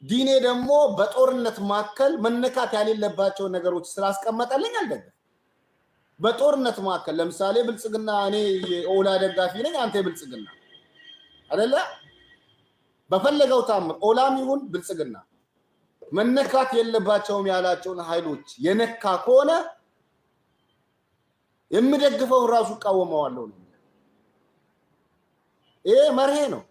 ዲኔ ደግሞ በጦርነት ማዕከል መነካት ያሌለባቸው ነገሮች ስላስቀመጠልኝ አልደግፍም። በጦርነት ማዕከል ለምሳሌ ብልጽግና እኔ የኦላ ደጋፊ ነኝ፣ አንተ የብልጽግና አይደለ? በፈለገው ታምር ኦላም ይሁን ብልጽግና መነካት የለባቸውም ያላቸውን ኃይሎች የነካ ከሆነ የምደግፈው ራሱ ቃወመዋለሁ ነው። ይሄ መርሄ ነው።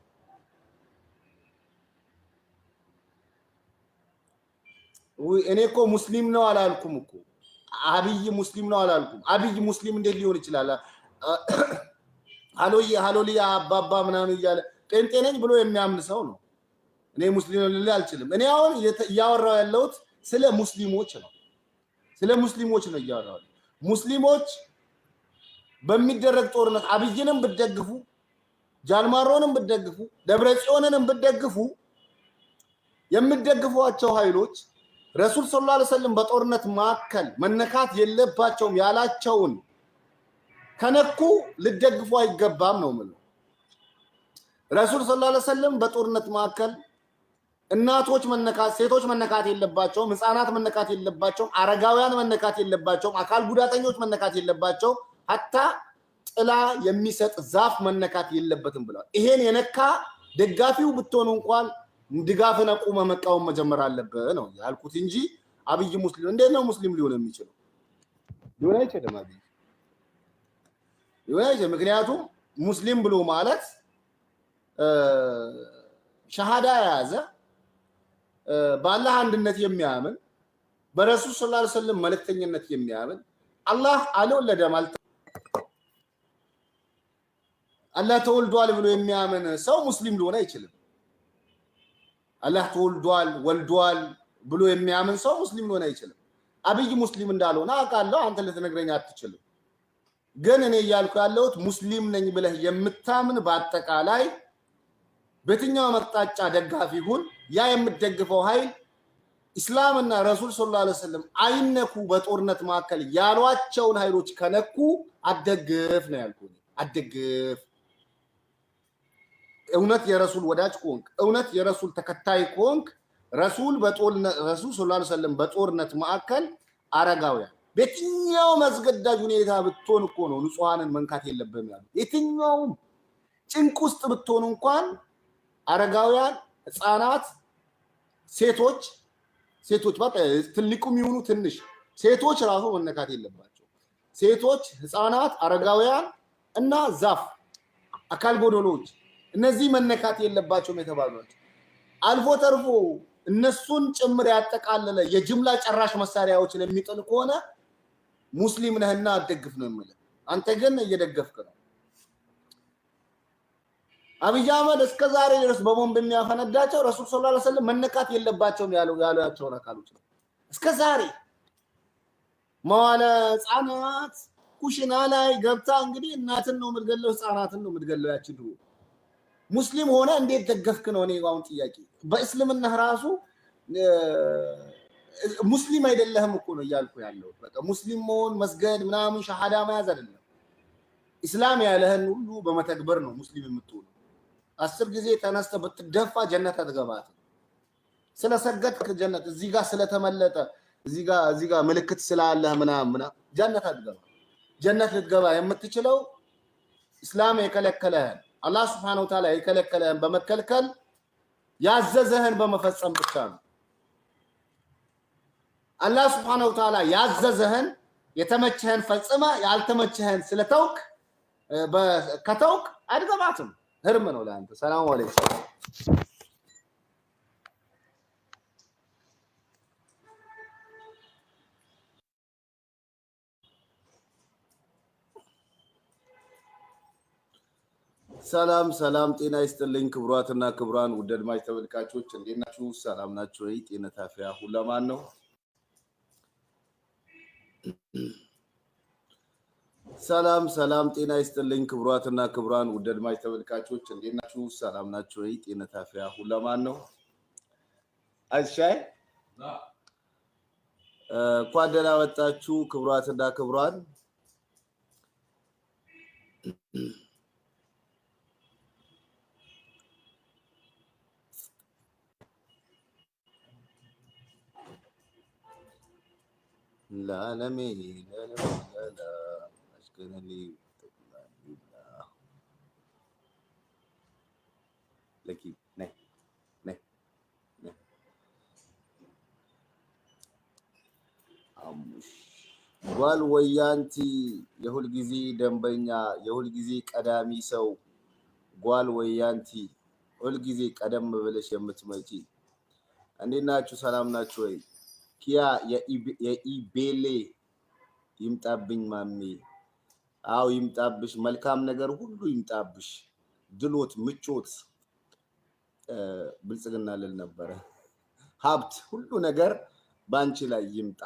እኔ እኮ ሙስሊም ነው አላልኩም እኮ። አብይ ሙስሊም ነው አላልኩም። አብይ ሙስሊም እንዴት ሊሆን ይችላል? ሃሎሊያ አባባ ምናምን እያለ ጤንጤ ነኝ ብሎ የሚያምን ሰው ነው። እኔ ሙስሊም ልል አልችልም። እኔ አሁን እያወራው ያለሁት ስለ ሙስሊሞች ነው። ስለ ሙስሊሞች ነው እያወራው። ሙስሊሞች በሚደረግ ጦርነት አብይንም ብትደግፉ፣ ጃልማሮንም ብትደግፉ፣ ደብረጽዮንንም ብትደግፉ የምትደግፏቸው ኃይሎች ረሱል ሰለላሁ ዐለይሂ ወሰለም በጦርነት ማዕከል መነካት የለባቸውም ያላቸውን ከነኩ ልደግፉ አይገባም ነው ማለት። ረሱል ሰለላሁ ዐለይሂ ወሰለም በጦርነት ማዕከል እናቶች መነካት፣ ሴቶች መነካት የለባቸውም፣ ህፃናት መነካት የለባቸውም፣ አረጋውያን መነካት የለባቸውም፣ አካል ጉዳተኞች መነካት የለባቸውም፣ ሀታ ጥላ የሚሰጥ ዛፍ መነካት የለበትም ብለዋል። ይሄን የነካ ደጋፊው ብትሆኑ እንኳን ድጋፍን አቁመ መቃወም መጀመር አለበት ነው ያልኩት እንጂ አብይ ሙስሊም እንዴት ነው ሙስሊም ሊሆን የሚችለው? ሊሆን አይችልም። አብይ ሊሆን አይችልም። ምክንያቱም ሙስሊም ብሎ ማለት ሸሃዳ የያዘ በአላህ አንድነት የሚያምን በረሱል ሰለላሁ ዐለይሂ ወሰለም መልእክተኝነት የሚያምን አላህ አልወለደም አላህ ተወልዷል ብሎ የሚያምን ሰው ሙስሊም ሊሆን አይችልም። አላህ ተወልዷል ወልዷል ብሎ የሚያምን ሰው ሙስሊም ሊሆን አይችልም። አብይ ሙስሊም እንዳልሆነ አውቃለሁ፣ አንተ ልትነግረኝ አትችልም። ግን እኔ እያልኩ ያለሁት ሙስሊም ነኝ ብለህ የምታምን በአጠቃላይ በየትኛው መቅጣጫ ደጋፊ ሁን ያ የምትደግፈው ኃይል ኢስላምና ረሱል ሰለላሁ ዐለይሂ ወሰለም አይነኩ በጦርነት ማዕከል ያሏቸውን ኃይሎች ከነኩ አደግፍ ነው ያልኩት። አደግፍ እውነት የረሱል ወዳጅ ኮንክ እውነት የረሱል ተከታይ ኮንክ ረሱል ሰለላሁ ዐለይሂ ወሰለም በጦርነት ማዕከል አረጋውያን በየትኛው መስገዳጅ ሁኔታ ብትሆን እኮ ነው ንጹሃንን መንካት የለብህም ያሉ የትኛውም ጭንቅ ውስጥ ብትሆን እንኳን አረጋውያን ህፃናት ሴቶች በቃ ትልቁም ይሁኑ ትንሽ ሴቶች ራሱ መነካት የለባቸው ሴቶች ህፃናት አረጋውያን እና ዛፍ አካል ጎዶሎች እነዚህ መነካት የለባቸውም የተባሉ ናቸው አልፎ ተርፎ እነሱን ጭምር ያጠቃለለ የጅምላ ጨራሽ መሳሪያዎች ለሚጥል ከሆነ ሙስሊም ነህና አደግፍ ነው የሚለው አንተ ግን እየደገፍክ ነው አብይ አህመድ እስከ ዛሬ ድረስ በቦምብ የሚያፈነዳቸው ረሱል ሰለላሁ ዐለይሂ ወሰለም መነካት የለባቸውም ያሏቸው አካሎች ነው እስከ ዛሬ መዋለ ህፃናት ኩሽና ላይ ገብታ እንግዲህ እናትን ነው የምትገለው ህፃናትን ነው የምትገለው ያቺ ድሮ ሙስሊም ሆነ እንዴት ደገፍክ ነው እኔ አሁን ጥያቄ በእስልምና ራሱ ሙስሊም አይደለህም እኮ ነው ያልኩ ያለው በቃ ሙስሊም መሆን መስገድ ምናምን ሸሃዳ መያዝ አይደለም እስላም ያለህን ሁሉ በመተግበር ነው ሙስሊም የምትሆነው 10 ጊዜ ተነስተ ብትደፋ ጀነት አትገባት ስለሰገድክ ጀነት እዚህ ጋር ስለተመለጠ እዚህ ጋር ምልክት ስላለህ ምናምን ጀነት አትገባ ጀነት ልትገባ የምትችለው እስላም የከለከለህን አላህ Subhanahu Wa Ta'ala የከለከለህን በመከልከል ያዘዘህን በመፈጸም ብቻ ነው አላህ Subhanahu Wa Ta'ala ያዘዘህን የተመቸህን ፈጽመ ያልተመቸህን ስለተውክ ከተውክ አድገባትም ህርም ነው ለአንተ ሰላም አለይኩም ሰላም ጤና ይስጥልኝ ክብሯትና ክብራን ውድ አድማጭ ተመልካቾች እንዴት ናችሁ ሰላም ናችሁ ወይ ጤና ታፊያ ሁለማን ነው ሰላም ጤና ይስጥልኝ ክብሯትና ክብራን ውድ አድማጭ ተመልካቾች እንዴት ናችሁ ሰላም ናችሁ ወይ ጤና ታፊያ ሁለማን ነው አይሻይ ኳደላ ወጣችሁ ክብሯትና ክብራን لا أشكر لي لكي نه ጓል ወያንቲ የሁል ጊዜ ደንበኛ የሁል ጊዜ ቀዳሚ ሰው ጓል ወያንቲ ሁል ጊዜ ቀደም ብለሽ የምትመጪ እንዴት ናችሁ ሰላም ናችሁ ወይ ኪያ የኢቤሌ ይምጣብኝ ማሚ አው ይምጣብሽ መልካም ነገር ሁሉ ይምጣብሽ ድሎት ምቾት ብልጽግና ልል ነበር ሀብት ሁሉ ነገር ባንቺ ላይ ይምጣ